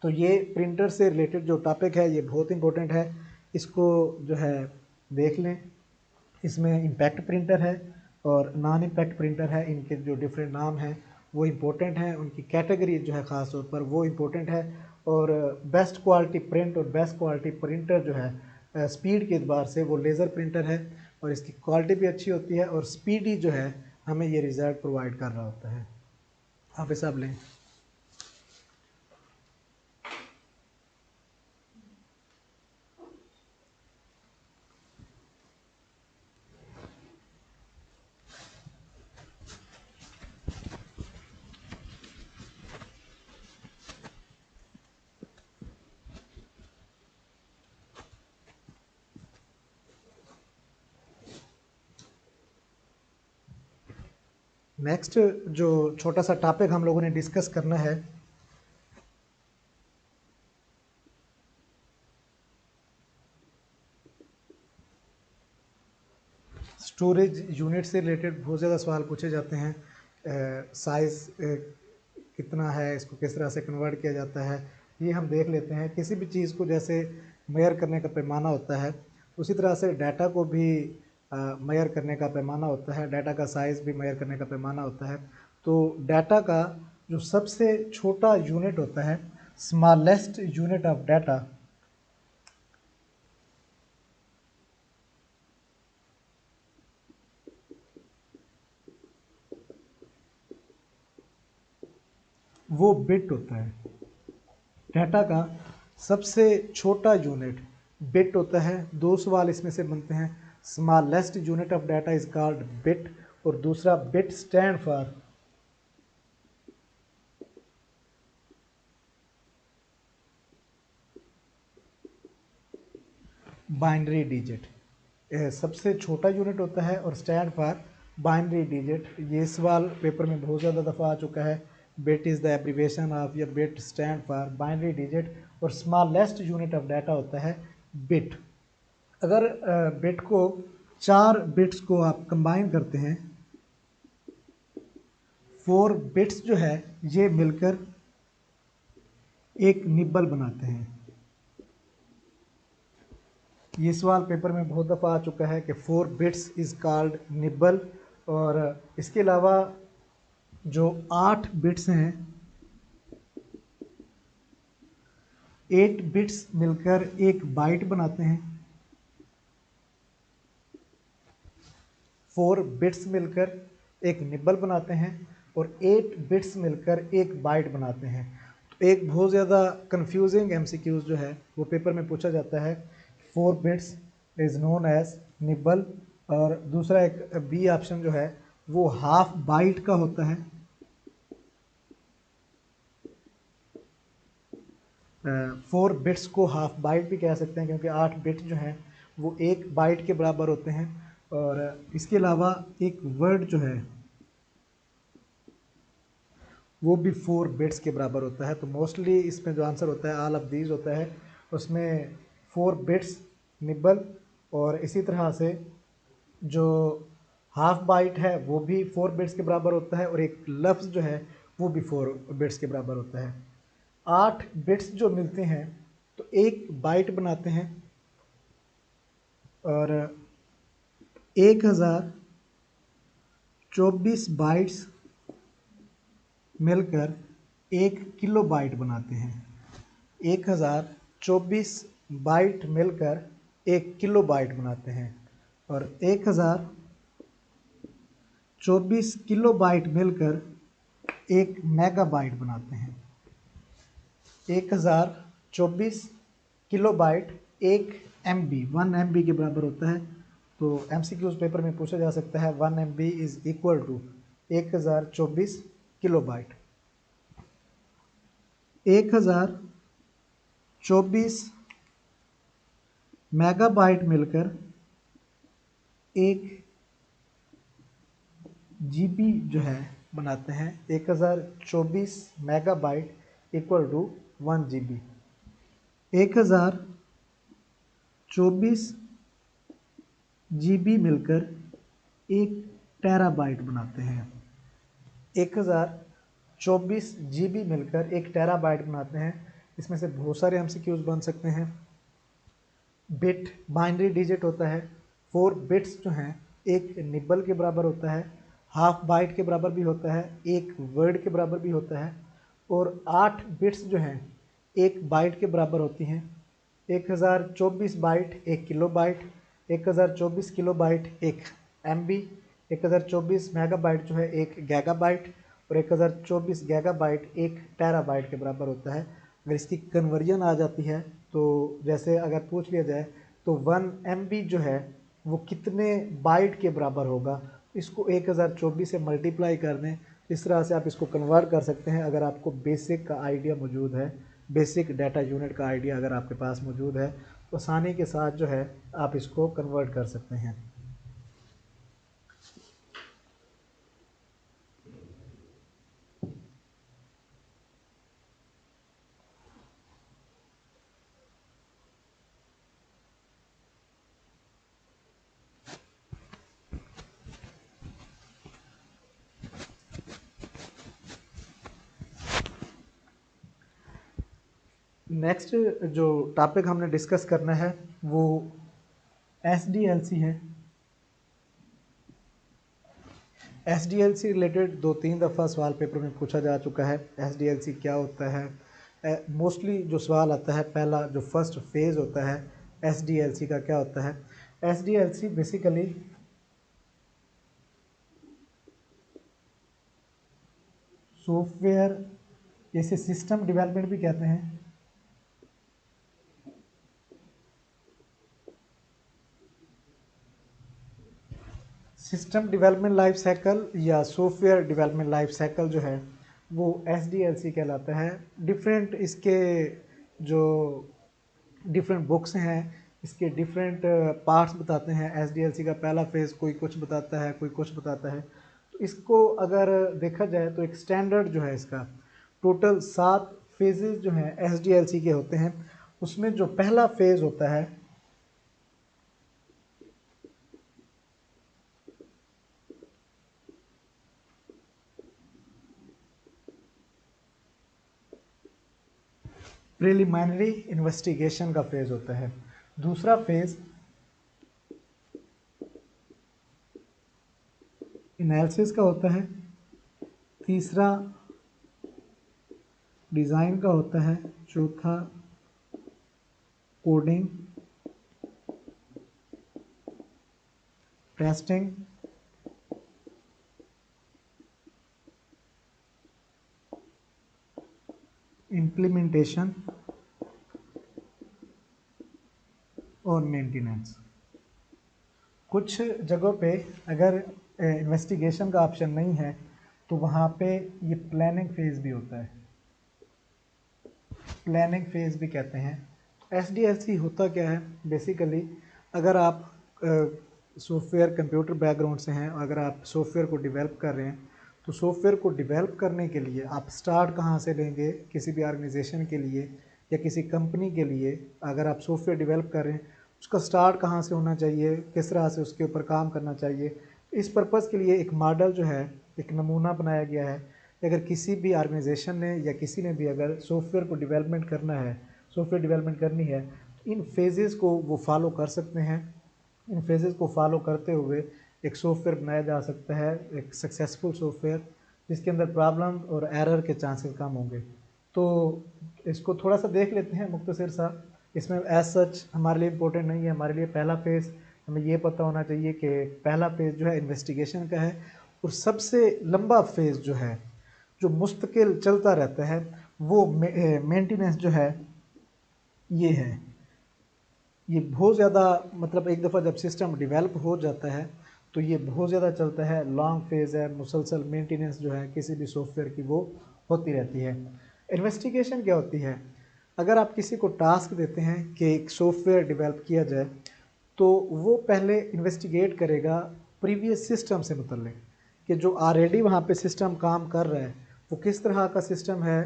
S2: तो ये प्रिंटर से रिलेटेड जो टॉपिक है ये बहुत इंपॉर्टेंट है, इसको जो है देख लें। इसमें इम्पैक्ट प्रिंटर है और नॉन इम्पैक्ट प्रिंटर है, इनके जो डिफरेंट नाम हैं वो इम्पोर्टेंट हैं, उनकी कैटेगरी जो है ख़ास तौर पर वो इम्पोर्टेंट है। और बेस्ट क्वालिटी प्रिंट और बेस्ट क्वालिटी प्रिंटर जो है स्पीड के एतबार से वो लेज़र प्रिंटर है और इसकी क्वालिटी भी अच्छी होती है और स्पीडी जो है हमें ये रिज़ल्ट प्रोवाइड कर रहा होता है। आप हिसाब लें। नेक्स्ट जो छोटा सा टॉपिक हम लोगों ने डिस्कस करना है स्टोरेज यूनिट से रिलेटेड बहुत ज़्यादा सवाल पूछे जाते हैं। साइज़ कितना है, इसको किस तरह से कन्वर्ट किया जाता है, ये हम देख लेते हैं। किसी भी चीज़ को जैसे मेयर करने का पैमाना होता है उसी तरह से डाटा को भी मेयर करने का पैमाना होता है, डाटा का साइज़ भी मेयर करने का पैमाना होता है। तो डाटा का जो सबसे छोटा यूनिट होता है, स्मॉलेस्ट यूनिट ऑफ डाटा वो बिट होता है। डाटा का सबसे छोटा यूनिट बिट होता है। दो सवाल इसमें से बनते हैं। Smallest unit of data is called bit, और दूसरा bit stand for binary digit. सबसे छोटा यूनिट होता है और स्टैंड फॉर बाइनरी डिजिट। ये सवाल पेपर में बहुत ज़्यादा दफ़ा आ चुका है। Bit is the abbreviation of, या bit stand for binary digit, और स्मॉलेस्ट यूनिट ऑफ डाटा होता है बिट। अगर बिट को 4 बिट्स को आप कंबाइन करते हैं, 4 बिट्स जो है ये मिलकर एक निब्बल बनाते हैं। ये सवाल पेपर में बहुत दफ़ा आ चुका है कि 4 बिट्स इज़ कॉल्ड निब्बल। और इसके अलावा जो 8 बिट्स हैं, 8 बिट्स मिलकर एक बाइट बनाते हैं। 4 बिट्स मिलकर एक निब्बल बनाते हैं और 8 बिट्स मिलकर एक बाइट बनाते हैं। तो एक बहुत ज़्यादा कंफ्यूजिंग एमसीक्यूज जो है वो पेपर में पूछा जाता है। 4 bits is known as nibble, और दूसरा एक बी ऑप्शन जो है वो हाफ बाइट का होता है। 4 बिट्स को हाफ बाइट भी कह सकते हैं, क्योंकि 8 बिट जो हैं वो एक बाइट के बराबर होते हैं। और इसके अलावा एक वर्ड जो है वो भी 4 बिट्स के बराबर होता है। तो मोस्टली इसमें जो आंसर होता है ऑल ऑफ दीज होता है, उसमें 4 बिट्स निब्बल, और इसी तरह से जो हाफ बाइट है वो भी 4 बिट्स के बराबर होता है, और एक लफ्ज़ जो है वो भी 4 बिट्स के बराबर होता है। 8 बिट्स जो मिलते हैं तो एक बाइट बनाते हैं, और 1024 बाइट्स मिलकर एक किलो बाइट बनाते हैं। 1024 बाइट मिलकर एक किलो बाइट बनाते हैं, और 1024 किलो बाइट मिलकर एक मेगा बाइट बनाते हैं। 1024 किलो बाइट एक MB 1 MB के बराबर होता है। तो MCQs पेपर में पूछा जा सकता है 1 MB is equal to 1024 kilo byte. 1024 megabyte मिलकर एक GB जो है बनाते हैं। 1024 megabyte equal to 1 GB। 1024 GB मिलकर एक टेराबाइट बनाते हैं। 1024 GB मिलकर एक टेराबाइट बनाते हैं। इसमें से बहुत सारे MCQs बन सकते हैं। बिट बाइनरी डिजिट होता है। 4 बिट्स जो हैं एक निब्बल के बराबर होता है, हाफ बाइट के बराबर भी होता है, एक वर्ड के बराबर भी होता है, और 8 बिट्स जो हैं एक बाइट के बराबर होती हैं। 1024 बाइट एक किलो बाइट, 1024 किलो बाइट एक MB, 1024 मेगाबाइट जो है एक गैगाबाइट, और 1024 गैगाबाइट एक टेराबाइट के बराबर होता है। अगर इसकी कन्वर्जन आ जाती है तो जैसे अगर पूछ लिया जाए तो 1 MB जो है वो कितने बाइट के बराबर होगा, इसको 1024 से मल्टीप्लाई कर दें। इस तरह से आप इसको कन्वर्ट कर सकते हैं। अगर आपको बेसिक का आइडिया मौजूद है, बेसिक डाटा यूनिट का आइडिया अगर आपके पास मौजूद है, तो आसानी के साथ जो है आप इसको कन्वर्ट कर सकते हैं। नेक्स्ट जो टॉपिक हमने डिस्कस करना है वो SDLC है। SDLC रिलेटेड 2-3 दफ़ा सवाल पेपर में पूछा जा चुका है। SDLC क्या होता है, मोस्टली जो सवाल आता है, पहला जो फर्स्ट फेज़ होता है SDLC का, क्या होता है? SDLC बेसिकली सॉफ्टवेयर, इसे सिस्टम डेवलपमेंट भी कहते हैं। सिस्टम डेवलपमेंट लाइफ साइकिल या सॉफ्टवेयर डेवलपमेंट लाइफ साइकिल जो है वो SDLC कहलाता है। डिफरेंट इसके जो डिफरेंट बुक्स हैं, इसके डिफरेंट पार्ट्स बताते हैं। SDLC का पहला फेज़ कोई कुछ बताता है, कोई कुछ बताता है। तो इसको अगर देखा जाए तो एक स्टैंडर्ड जो है इसका, टोटल 7 फेजेस जो हैं SDLC के होते हैं। उसमें जो पहला फेज़ होता है प्रिलिमिनरी इन्वेस्टिगेशन का फेज़ होता है। दूसरा फेज़ एनालिसिस का होता है। तीसरा डिज़ाइन का होता है। चौथा कोडिंग, टेस्टिंग, इम्प्लीमेंटेशन और मेंटेनेंस। कुछ जगहों पे अगर इन्वेस्टिगेशन का ऑप्शन नहीं है तो वहाँ पे ये प्लानिंग फेज़ भी होता है, प्लानिंग फेज़ भी कहते हैं। SDLC होता क्या है बेसिकली? अगर आप सॉफ्टवेयर कंप्यूटर बैकग्राउंड से हैं, अगर आप सॉफ्टवेयर को डेवलप कर रहे हैं, तो सॉफ्टवेयर को डेवलप करने के लिए आप स्टार्ट कहाँ से लेंगे? किसी भी ऑर्गेनाइजेशन के लिए या किसी कंपनी के लिए अगर आप सॉफ्टवेयर डेवलप कर रहे हैं, उसका स्टार्ट कहाँ से होना चाहिए, किस तरह से उसके ऊपर काम करना चाहिए, इस पर्पज़ के लिए एक मॉडल जो है, एक नमूना बनाया गया है। अगर किसी भी ऑर्गेनाइजेशन ने या किसी ने भी अगर सॉफ्टवेयर को डेवलपमेंट करना है, सॉफ्टवेयर डेवलपमेंट करनी है, तो इन फेजेस को वो फॉलो कर सकते हैं। इन फेजेस को फॉलो करते हुए एक सॉफ्टवेयर बनाया जा सकता है, एक सक्सेसफुल सॉफ्टवेयर जिसके अंदर प्रॉब्लम और एरर के चांसेस कम होंगे। तो इसको थोड़ा सा देख लेते हैं मुख्तसर सा। इसमें एज सच हमारे लिए इम्पोर्टेंट नहीं है। हमारे लिए पहला फेज़ हमें ये पता होना चाहिए कि पहला फेज़ जो है इन्वेस्टिगेशन का है, और सबसे लंबा फेज़ जो है, जो मुस्तकिल चलता रहता है, वो मेंटेनेंस जो है ये है। ये बहुत ज़्यादा, मतलब एक दफ़ा जब सिस्टम डेवलप हो जाता है तो ये बहुत ज़्यादा चलता है, लॉन्ग फेज़ है, मुसलसल मेंटेनेंस जो है किसी भी सॉफ्टवेयर की वो होती रहती है। इन्वेस्टिगेशन क्या होती है? अगर आप किसी को टास्क देते हैं कि एक सॉफ्टवेयर डेवलप किया जाए, तो वो पहले इन्वेस्टिगेट करेगा प्रीवियस सिस्टम से मुतल्लिक, कि जो ऑलरेडी वहाँ पे सिस्टम काम कर रहा है वो किस तरह का सिस्टम है,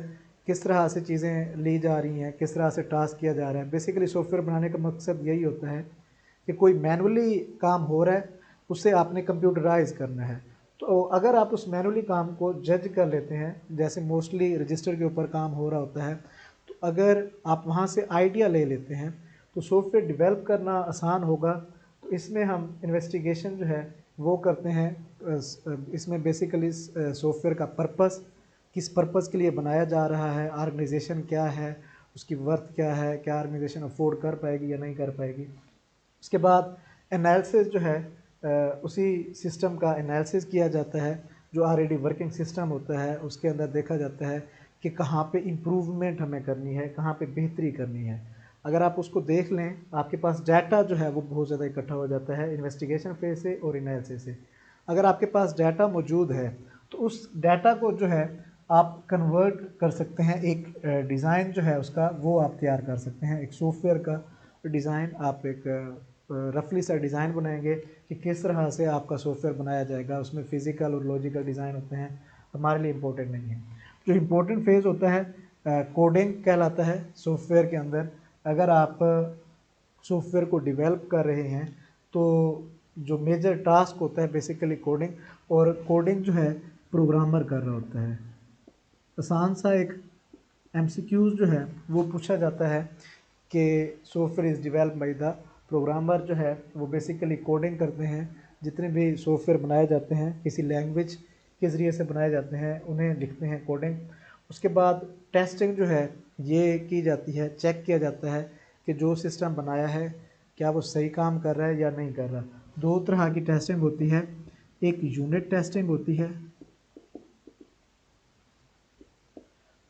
S2: किस तरह से चीज़ें ली जा रही हैं, किस तरह से टास्क किया जा रहा है। बेसिकली सॉफ्टवेयर बनाने का मकसद यही होता है कि कोई मैनुअली काम हो रहा है उसे आपने कंप्यूटराइज करना है। तो अगर आप उस मैनुअली काम को जज कर लेते हैं, जैसे मोस्टली रजिस्टर के ऊपर काम हो रहा होता है, तो अगर आप वहाँ से आइडिया ले लेते हैं तो सॉफ्टवेयर डेवलप करना आसान होगा। तो इसमें हम इन्वेस्टिगेशन जो है वो करते हैं। इसमें बेसिकली सॉफ्टवेयर का पर्पस, किस पर्पस के लिए बनाया जा रहा है, ऑर्गेनाइजेशन क्या है, उसकी वर्थ क्या है, क्या ऑर्गेनाइजेशन अफोर्ड कर पाएगी या नहीं कर पाएगी। उसके बाद एनालिसिस जो है, उसी सिस्टम का एनालिसिस किया जाता है। जो ऑलरेडी वर्किंग सिस्टम होता है उसके अंदर देखा जाता है कि कहाँ पे इम्प्रूवमेंट हमें करनी है, कहाँ पे बेहतरी करनी है। अगर आप उसको देख लें, आपके पास डाटा जो है वो बहुत ज़्यादा इकट्ठा हो जाता है इन्वेस्टिगेशन फेज से और एनालिसिस से। अगर आपके पास डाटा मौजूद है तो उस डाटा को जो है आप कन्वर्ट कर सकते हैं, एक डिज़ाइन जो है उसका वो आप तैयार कर सकते हैं। एक सॉफ्टवेयर का डिज़ाइन, आप एक रफली सा डिज़ाइन बनाएंगे कि किस तरह से आपका सॉफ्टवेयर बनाया जाएगा। उसमें फ़िज़िकल और लॉजिकल डिज़ाइन होते हैं, हमारे लिए इम्पोर्टेंट नहीं है। जो इम्पोर्टेंट फेज़ होता है कोडिंग कहलाता है सॉफ्टवेयर के अंदर। अगर आप सॉफ्टवेयर को डेवलप कर रहे हैं तो जो मेजर टास्क होता है बेसिकली कोडिंग, और कोडिंग जो है प्रोग्रामर कर रहा होता है। आसान सा एक MCQs जो है वो पूछा जाता है कि software is develop by the programmer, जो है वो बेसिकली कोडिंग करते हैं। जितने भी सॉफ्टवेयर बनाए जाते हैं किसी लैंग्वेज के ज़रिए से बनाए जाते हैं उन्हें लिखते हैं कोडिंग। उसके बाद टेस्टिंग जो है ये की जाती है, चेक किया जाता है कि जो सिस्टम बनाया है क्या वो सही काम कर रहा है या नहीं कर रहा। दो तरह की टेस्टिंग होती है, एक यूनिट टेस्टिंग होती है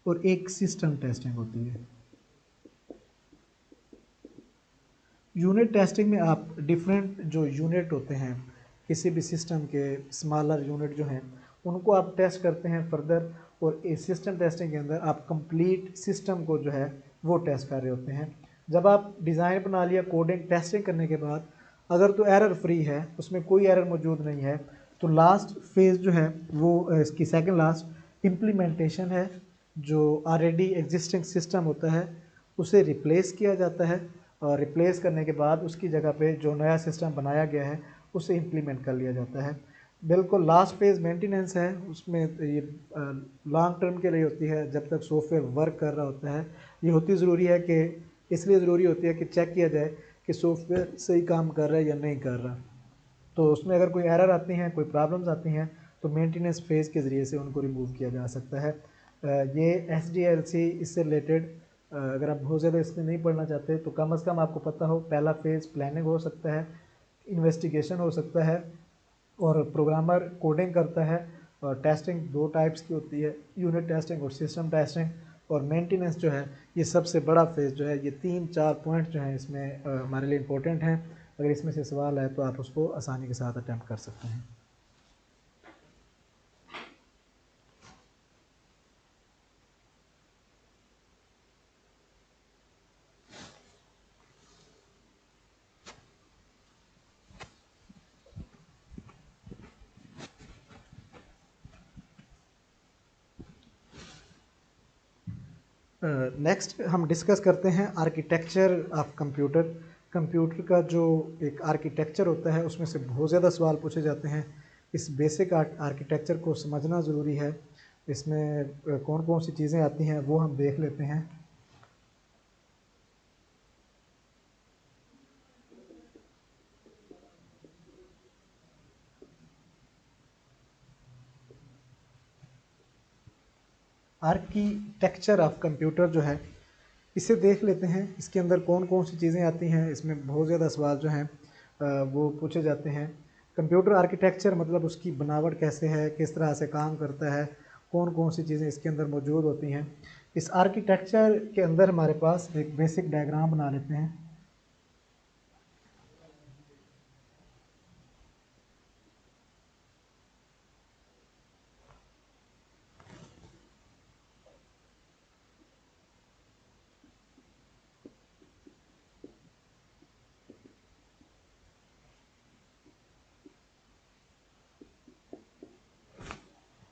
S2: और एक सिस्टम टेस्टिंग होती है। यूनिट टेस्टिंग में आप डिफरेंट जो यूनिट होते हैं किसी भी सिस्टम के, स्मॉलर यूनिट जो हैं उनको आप टेस्ट करते हैं फर्दर, और इस सिस्टम टेस्टिंग के अंदर आप कंप्लीट सिस्टम को जो है वो टेस्ट कर रहे होते हैं। जब आप डिज़ाइन बना लिया, कोडिंग टेस्टिंग करने के बाद अगर तो एरर फ्री है, उसमें कोई एरर मौजूद नहीं है, तो लास्ट फेज़ जो है वो इसकी सेकंड लास्ट इम्प्लीमेंटेशन है। जो ऑलरेडी एग्जिस्टिंग सिस्टम होता है उसे रिप्लेस किया जाता है, और रिप्लेस करने के बाद उसकी जगह पे जो नया सिस्टम बनाया गया है उसे इम्प्लीमेंट कर लिया जाता है। बिल्कुल लास्ट फेज़ मेंटेनेंस है, उसमें ये लॉन्ग टर्म के लिए होती है, जब तक सॉफ्टवेयर वर्क कर रहा होता है। ये होती ज़रूरी है कि इसलिए ज़रूरी होती है कि चेक किया जाए कि सॉफ्टवेयर सही काम कर रहा है या नहीं कर रहा। तो उसमें अगर कोई एरर आती हैं, कोई प्रॉब्लम्स आती हैं, तो मेंटेनेंस फेज़ के ज़रिए से उनको रिमूव किया जा सकता है। ये SDLC इससे रिलेटेड, अगर आप बहुत ज़्यादा इसमें नहीं पढ़ना चाहते तो कम से कम आपको पता हो, पहला फेज़ प्लानिंग हो सकता है, इन्वेस्टिगेशन हो सकता है, और प्रोग्रामर कोडिंग करता है। और टेस्टिंग दो टाइप्स की होती है, यूनिट टेस्टिंग और सिस्टम टेस्टिंग। और मेंटेनेंस जो है ये सबसे बड़ा फेज़ जो है। ये 3-4 पॉइंट जो हैं इसमें हमारे लिए इम्पोर्टेंट हैं। अगर इसमें से सवाल है तो आप उसको आसानी के साथ अटैम्प्ट कर सकते हैं। नेक्स्ट हम डिस्कस करते हैं आर्किटेक्चर ऑफ कंप्यूटर। कंप्यूटर का जो एक आर्किटेक्चर होता है उसमें से बहुत ज़्यादा सवाल पूछे जाते हैं। इस बेसिक आर्किटेक्चर को समझना ज़रूरी है। इसमें कौन कौन सी चीज़ें आती हैं वो हम देख लेते हैं। आर्किटेक्चर ऑफ कंप्यूटर जो है इसे देख लेते हैं, इसके अंदर कौन कौन सी चीज़ें आती हैं। इसमें बहुत ज़्यादा सवाल जो हैं वो पूछे जाते हैं। कंप्यूटर आर्किटेक्चर मतलब उसकी बनावट कैसे है, किस तरह से काम करता है, कौन कौन सी चीज़ें इसके अंदर मौजूद होती हैं। इस आर्किटेक्चर के अंदर हमारे पास एक बेसिक डायग्राम बना लेते हैं।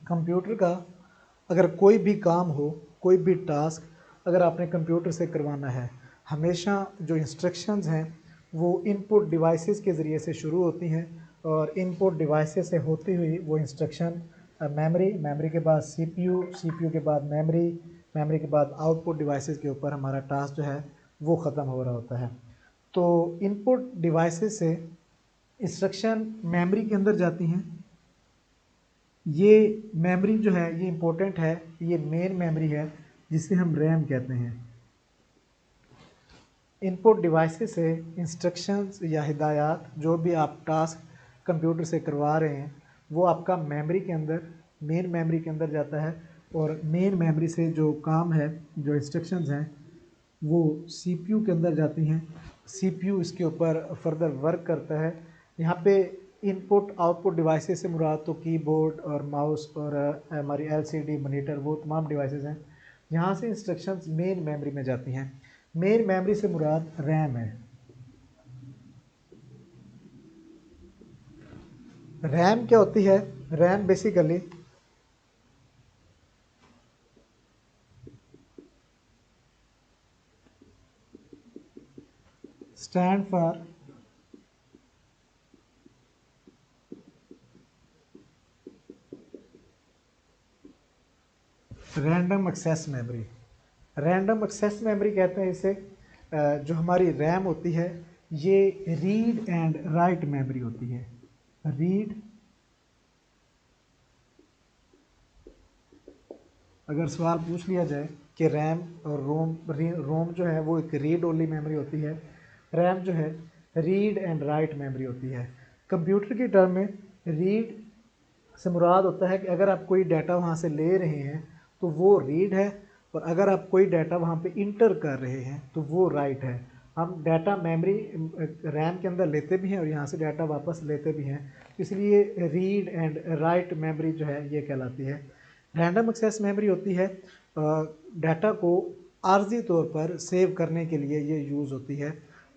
S2: कंप्यूटर का अगर कोई भी काम हो, कोई भी टास्क अगर आपने कंप्यूटर से करवाना है, हमेशा जो इंस्ट्रक्शंस हैं वो इनपुट डिवाइसेस के ज़रिए से शुरू होती हैं, और इनपुट डिवाइसेस से होती हुई वो इंस्ट्रक्शन मेमोरी के बाद सीपीयू के बाद मेमोरी के बाद आउटपुट डिवाइसेस के ऊपर हमारा टास्क जो है वो ख़त्म हो रहा होता है। तो इनपुट डिवाइसेस से इंस्ट्रक्शन मेमोरी के अंदर जाती हैं। ये मेमोरी जो है ये इम्पोर्टेंट है, ये मेन मेमोरी है जिसे हम रैम कहते हैं। इनपुट डिवाइसेस से इंस्ट्रक्शंस या हिदायत जो भी आप टास्क कंप्यूटर से करवा रहे हैं वो आपका मेमोरी के अंदर, मेन मेमोरी के अंदर जाता है, और मेन मेमोरी से जो काम है, जो इंस्ट्रक्शंस हैं वो सीपीयू के अंदर जाती हैं। सीपीयू इसके ऊपर फर्दर वर्क करता है। यहाँ पे इनपुट आउटपुट डिवाइसेस से मुराद तो कीबोर्ड और माउस और हमारी एलसीडी मॉनिटर, वो तमाम डिवाइसेस हैं। यहाँ से इंस्ट्रक्शंस मेन मेमोरी में जाती हैं। मेन मेमोरी से मुराद रैम है। रैम क्या होती है? RAM basically stand for random access memory. Random access memory कहते हैं इसे। जो हमारी रैम होती है ये रीड एंड राइट मेमोरी होती है। रीड, अगर सवाल पूछ लिया जाए कि रैम और रोम जो है वो एक रीड ओनली मेमोरी होती है, रैम जो है रीड एंड राइट मेमोरी होती है। कंप्यूटर की टर्म में रीड से मुराद होता है कि अगर आप कोई डाटा वहाँ से ले रहे हैं तो वो रीड है, और अगर आप कोई डाटा वहाँ पे इंटर कर रहे हैं तो वो राइट है। हम डाटा मेमोरी रैम के अंदर लेते भी हैं और यहाँ से डाटा वापस लेते भी हैं, इसलिए रीड एंड राइट मेमोरी जो है ये कहलाती है। रैंडम एक्सेस मेमोरी होती है डाटा को आर्जी तौर पर सेव करने के लिए ये यूज़ होती है।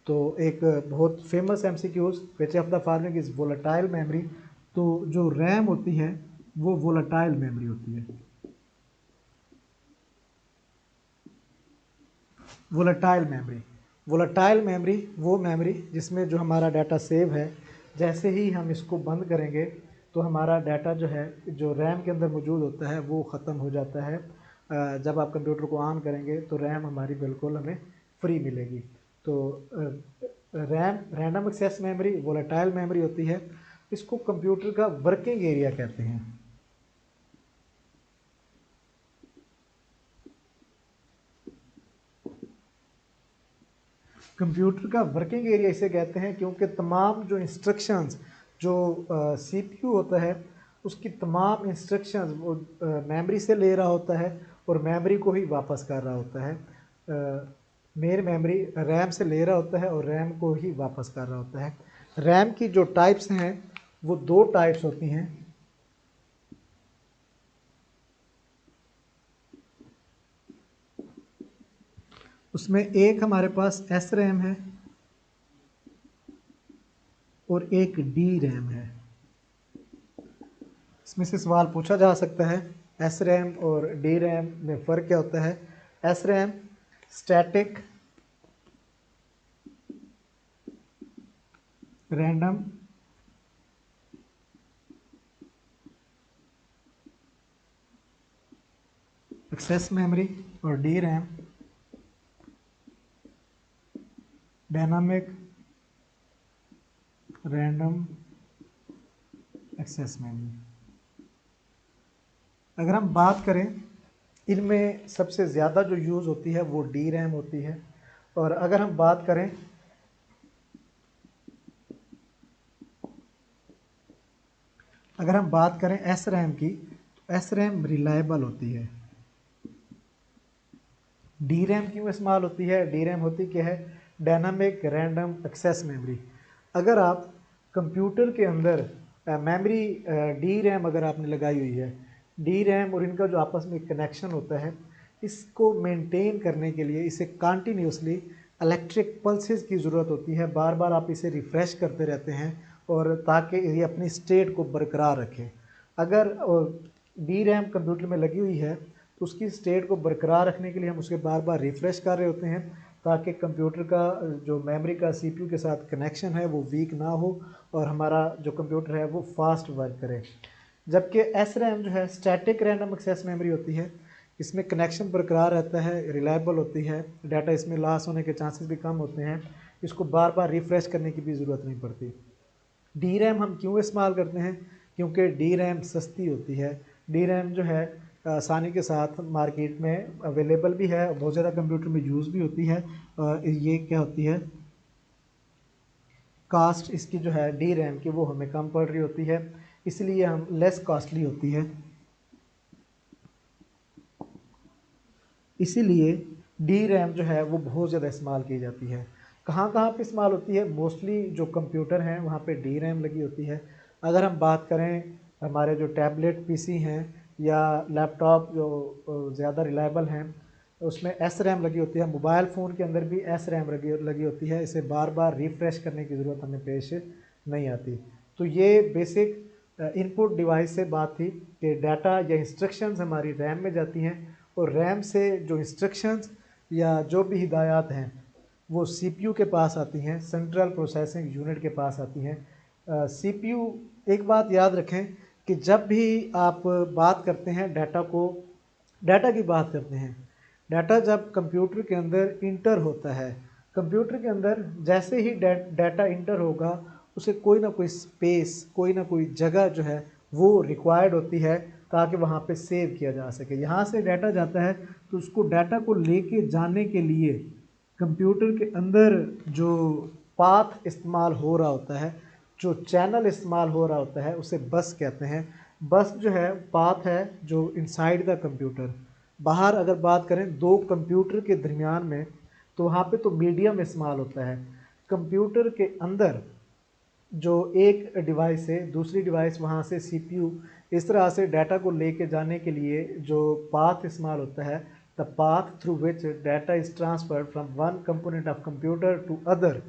S2: तो एक बहुत famous MCQs which of the following is volatile memory. तो जो रैम होती है वो वोलेटाइल मेमोरी होती है। वोलेटाइल मेमोरी वो मेमोरी जिसमें जो हमारा डाटा सेव है, जैसे ही हम इसको बंद करेंगे तो हमारा डाटा जो है जो रैम के अंदर मौजूद होता है वो ख़त्म हो जाता है। जब आप कंप्यूटर को ऑन करेंगे तो रैम हमारी बिल्कुल हमें फ्री मिलेगी। तो RAM random access memory volatile memory होती है, इसको कंप्यूटर का वर्किंग एरिया कहते हैं। कंप्यूटर का वर्किंग एरिया इसे कहते हैं क्योंकि तमाम जो इंस्ट्रक्शंस जो सीपीयू होता है उसकी तमाम इंस्ट्रक्शंस वो मेमोरी से ले रहा होता है और मेमोरी को ही वापस कर रहा होता है। मेन मेमोरी रैम से ले रहा होता है और रैम को ही वापस कर रहा होता है। रैम की जो टाइप्स हैं वो दो टाइप्स होती हैं। उसमें एक हमारे पास एस रैम है और एक डी रैम है। इसमें से सवाल पूछा जा सकता है एस रैम और डी रैम में फ़र्क क्या होता है। S RAM static random access memory और D RAM dynamic random access memory. अगर हम बात करें इनमें सबसे ज़्यादा जो यूज़ होती है वो डी रैम होती है, और अगर हम बात करें एस रैम की, तो एस रैम रिलायबल होती है। डी रैम क्यों इस्तेमाल होती है? डी रैम होती क्या है? Dynamic random access memory. अगर आप कंप्यूटर के अंदर मेमोरी डी रैम अगर आपने लगाई हुई है, डी रैम और इनका जो आपस में कनेक्शन होता है इसको मेंटेन करने के लिए इसे कंटिन्यूसली इलेक्ट्रिक पल्सेस की ज़रूरत होती है। बार बार आप इसे रिफ़्रेश करते रहते हैं और ताकि ये अपनी स्टेट को बरकरार रखें। अगर डी रैम कंप्यूटर में लगी हुई है तो उसकी स्टेट को बरकरार रखने के लिए हम उसे बार बार रिफ़्रेश कर रहे होते हैं ताकि कंप्यूटर का जो मेमोरी का सीपीयू के साथ कनेक्शन है वो वीक ना हो और हमारा जो कंप्यूटर है वो फास्ट वर्क करे। जबकि एस रैम जो है स्टैटिक रैंडम एक्सेस मेमोरी होती है, इसमें कनेक्शन बरकरार रहता है, रिलायबल होती है, डाटा इसमें लॉस होने के चांसेस भी कम होते हैं, इसको बार बार रिफ़्रेश करने की भी ज़रूरत नहीं पड़ती। डी रैम हम क्यों इस्तेमाल करते हैं? क्योंकि डी रैम सस्ती होती है। डी रैम जो है आसानी के साथ मार्केट में अवेलेबल भी है, बहुत ज़्यादा कंप्यूटर में यूज़ भी होती है। ये क्या होती है, कास्ट इसकी जो है डी रैम की वो हमें कम पड़ रही होती है, इसलिए हम लेस कॉस्टली होती है। इसीलिए डी रैम जो है वो बहुत ज़्यादा इस्तेमाल की जाती है। कहाँ कहाँ पे इस्तेमाल होती है? मोस्टली जो कंप्यूटर हैं वहाँ पे डी रैम लगी होती है। अगर हम बात करें हमारे जो टैबलेट पीसी हैं या लैपटॉप जो ज़्यादा रिलायबल हैं उसमें एस रैम लगी होती है। मोबाइल फ़ोन के अंदर भी एस रैम लगी होती है, इसे बार बार रिफ़्रेश करने की ज़रूरत हमें पेश नहीं आती। तो ये बेसिक इनपुट डिवाइस से बात थी कि डाटा या इंस्ट्रक्शंस हमारी रैम में जाती हैं और रैम से जो इंस्ट्रक्शंस या जो भी हिदायत हैं वो सीपीयू के पास आती हैं, सेंट्रल प्रोसेसिंग यूनिट के पास आती हैं। सीपीयू, एक बात याद रखें कि जब भी आप बात करते हैं डाटा की बात करते हैं, डाटा जब कंप्यूटर के अंदर इंटर होता है, कंप्यूटर के अंदर जैसे ही डाटा इंटर होगा उसे कोई ना कोई स्पेस, कोई ना कोई जगह जो है वो रिक्वायर्ड होती है ताकि वहाँ पे सेव किया जा सके। यहाँ से डाटा जाता है तो उसको डाटा को लेके जाने के लिए कंप्यूटर के अंदर जो पाथ इस्तेमाल हो रहा होता है, जो चैनल इस्तेमाल हो रहा होता है, उसे बस कहते हैं। बस जो है पाथ है जो इनसाइड द कंप्यूटर। बाहर अगर बात करें दो कंप्यूटर के दरमियान में, तो वहाँ पे तो मीडियम इस्तेमाल होता है। कंप्यूटर के अंदर जो एक डिवाइस है, दूसरी डिवाइस वहाँ से सीपीयू, इस तरह से डाटा को लेके जाने के लिए जो पाथ इस्तेमाल होता है, the path through which data is transferred from one component of computer to other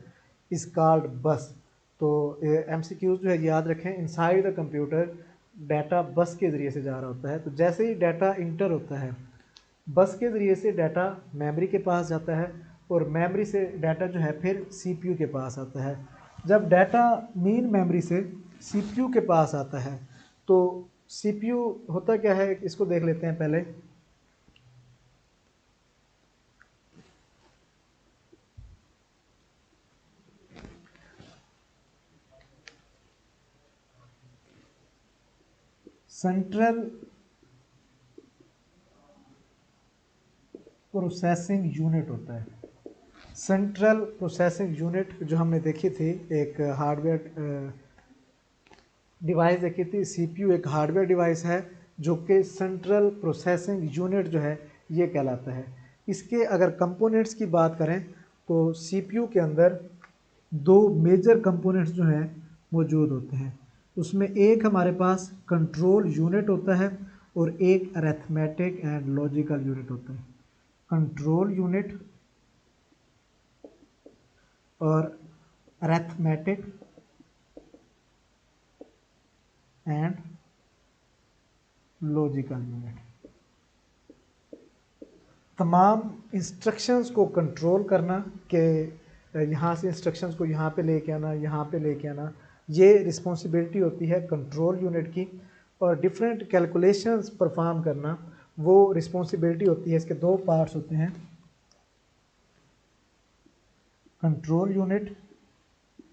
S2: is called bus. तो एमसीक्यूज जो है याद रखें, इनसाइड द कंप्यूटर डाटा बस के ज़रिए से जा रहा होता है। तो जैसे ही डाटा इंटर होता है, बस के ज़रिए से डाटा मेमोरी के पास जाता है और मेमोरी से डाटा जो है फिर सीपीयू के पास आता है। जब डाटा मेन मेमोरी से सीपीयू के पास आता है तो सीपीयू होता क्या है, इसको देख लेते हैं पहले। सेंट्रल प्रोसेसिंग यूनिट होता है। सेंट्रल प्रोसेसिंग यूनिट जो हमने देखी थी, एक हार्डवेयर डिवाइस देखी थी, सीपीयू एक हार्डवेयर डिवाइस है जो कि सेंट्रल प्रोसेसिंग यूनिट जो है ये कहलाता है। इसके अगर कंपोनेंट्स की बात करें तो सीपीयू के अंदर दो मेजर कंपोनेंट्स जो हैं मौजूद होते हैं। उसमें एक हमारे पास कंट्रोल यूनिट होता है और एक अरिथमेटिक एंड लॉजिकल यूनिट होता है। कंट्रोल यूनिट और अरिथमेटिक एंड लॉजिकल यूनिट तमाम इंस्ट्रक्शंस को कंट्रोल करना, कि यहाँ से इंस्ट्रक्शंस को यहाँ पे लेके आना, यहाँ पे लेके आना, ये रिस्पॉन्सिबिलिटी होती है कंट्रोल यूनिट की। और डिफरेंट कैलकुलेशंस परफॉर्म करना वो रिस्पॉन्सिबिलिटी होती है। इसके दो पार्ट्स होते हैं, कंट्रोल यूनिट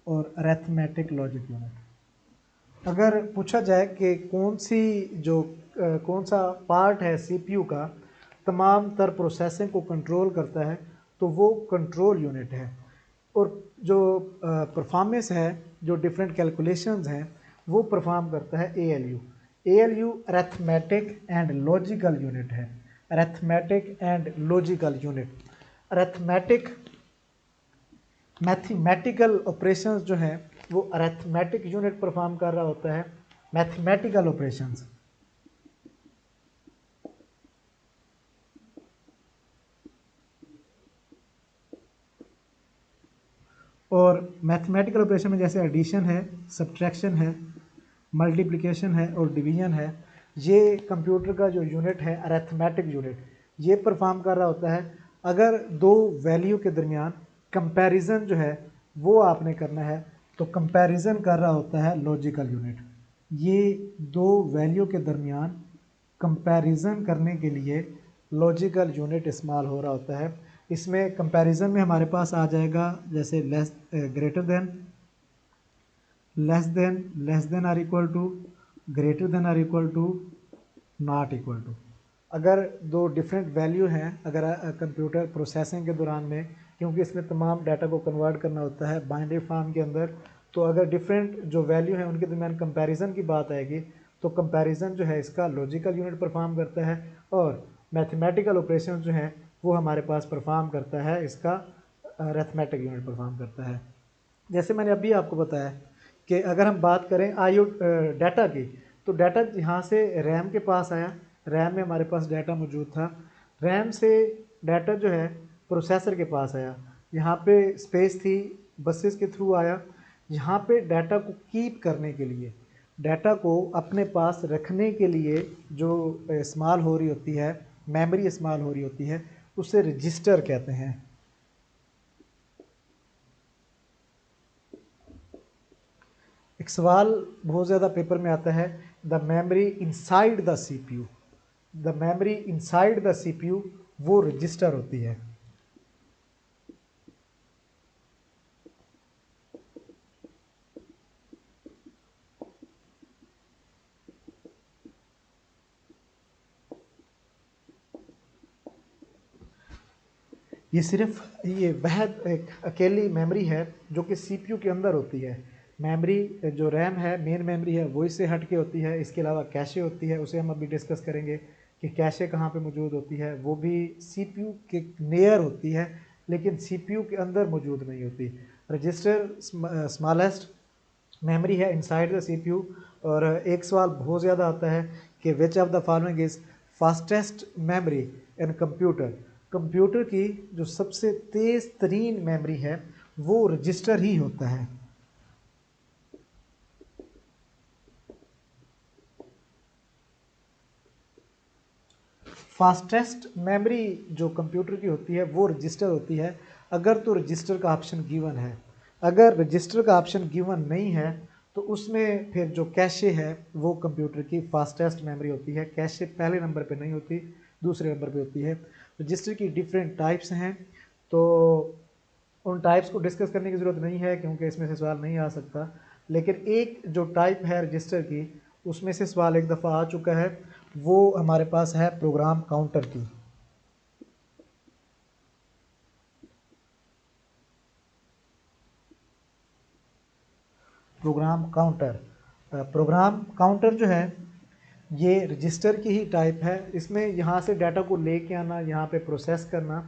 S2: और अरिथमेटिक लॉजिक यूनिट। अगर पूछा जाए कि कौन सा पार्ट है सीपीयू का तमाम तर प्रोसेसिंग को कंट्रोल करता है, तो वो कंट्रोल यूनिट है। और जो परफॉर्मेंस है, जो डिफरेंट कैलकुलेशंस हैं, वो परफॉर्म करता है ALU. ALU arithmetic and logical unit है। Arithmetic and logical unit, arithmetic mathematical operations जो हैं वो अरिथमेटिक यूनिट परफॉर्म कर रहा होता है, मैथमेटिकल ऑपरेशंस। और मैथमेटिकल ऑपरेशन में जैसे एडिशन है, सब्ट्रैक्शन है, मल्टीप्लिकेशन है और डिवीजन है, ये कंप्यूटर का जो यूनिट है अरिथमेटिक यूनिट, ये परफॉर्म कर रहा होता है। अगर दो वैल्यू के दरमियान कंपैरिजन जो है वो आपने करना है, तो कंपैरिजन कर रहा होता है लॉजिकल यूनिट। ये दो वैल्यू के दरमियान कंपैरिजन करने के लिए लॉजिकल यूनिट इस्तेमाल हो रहा होता है। इसमें कंपैरिजन में हमारे पास आ जाएगा जैसे greater than, less than or equal to, greater than or equal to, not equal to. अगर दो डिफरेंट वैल्यू हैं, अगर कंप्यूटर प्रोसेसिंग के दौरान में, क्योंकि इसमें तमाम डाटा को कन्वर्ट करना होता है बाइनरी फॉर्म के अंदर, तो अगर डिफरेंट जो वैल्यू हैं उनके दरमियान कंपैरिजन की बात आएगी, तो कंपैरिजन जो है इसका लॉजिकल यूनिट परफॉर्म करता है और मैथमेटिकल ऑपरेशन जो हैं वो हमारे पास परफॉर्म करता है, इसका अरिथमेटिक यूनिट परफॉर्म करता है। जैसे मैंने अभी आपको बताया कि अगर हम बात करें डाटा की, तो डाटा यहाँ से रैम के पास आया, रैम में हमारे पास डाटा मौजूद था, रैम से डाटा जो है प्रोसेसर के पास आया, यहाँ पे स्पेस थी, बसेस के थ्रू आया। यहाँ पे डाटा को कीप करने के लिए, डाटा को अपने पास रखने के लिए जो इस्तेमाल हो रही होती है, मेमोरी इस्तेमाल हो रही होती है, उसे रजिस्टर कहते हैं। एक सवाल बहुत ज़्यादा पेपर में आता है, the memory inside the CPU, the memory inside the CPU वो रजिस्टर होती है। ये वह एक अकेली मेमोरी है जो कि सीपीयू के अंदर होती है। मेमोरी जो रैम है, मेन मेमोरी है, वो इससे हट के होती है। इसके अलावा कैशे होती है, उसे हम अभी डिस्कस करेंगे कि कैशे कहाँ पे मौजूद होती है। वो भी सीपीयू के नियर होती है, लेकिन सीपीयू के अंदर मौजूद नहीं होती। रजिस्टर स्मॉलेस्ट मेमोरी है इनसाइड द सीपीयू। और एक सवाल बहुत ज़्यादा आता है कि विच of the following is fastest memory in computer. Computer की जो सबसे तेज़ तरीन मेमोरी है वो रजिस्टर ही होता है। फास्टेस्ट मेमोरी जो कंप्यूटर की होती है वो रजिस्टर होती है, अगर तो रजिस्टर का ऑप्शन गिवन है। अगर रजिस्टर का ऑप्शन गिवन नहीं है तो उसमें फिर जो कैशे है वो कंप्यूटर की फास्टेस्ट मेमोरी होती है। कैशे पहले नंबर पे नहीं होती, दूसरे नंबर पे होती है। रजिस्टर की डिफरेंट टाइप्स हैं, तो उन टाइप्स को डिस्कस करने की ज़रूरत नहीं है क्योंकि इसमें से सवाल नहीं आ सकता। लेकिन एक जो टाइप है रजिस्टर की, उसमें से सवाल एक दफ़ा आ चुका है, वो हमारे पास है प्रोग्राम काउंटर की। प्रोग्राम काउंटर जो है ये रजिस्टर की ही टाइप है। इसमें यहाँ से डाटा को लेके आना, यहाँ पे प्रोसेस करना,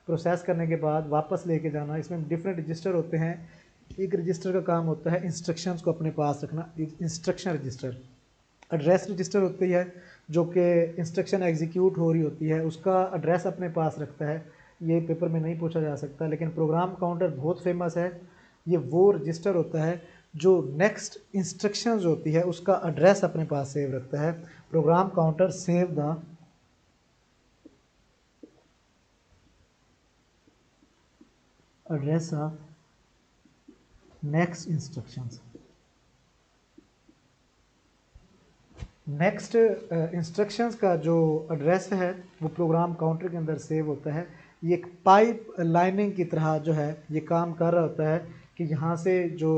S2: प्रोसेस करने के बाद वापस लेके जाना। इसमें डिफरेंट रजिस्टर होते हैं। एक रजिस्टर का काम होता है इंस्ट्रक्शंस को अपने पास रखना, इंस्ट्रक्शन रजिस्टर। एड्रेस रजिस्टर होती है जो कि इंस्ट्रक्शन एग्जीक्यूट हो रही होती है, उसका एड्रेस अपने पास रखता है। ये पेपर में नहीं पूछा जा सकता, लेकिन प्रोग्राम काउंटर बहुत फेमस है। ये वो रजिस्टर होता है जो नेक्स्ट इंस्ट्रक्शंस होती है उसका एड्रेस अपने पास सेव रखता है। Program counter save the address of next instructions. Next instructions का जो एड्रेस है वो प्रोग्राम काउंटर के अंदर सेव होता है। ये एक पाइप लाइनिंग की तरह जो है ये काम कर रहा होता है कि यहाँ से जो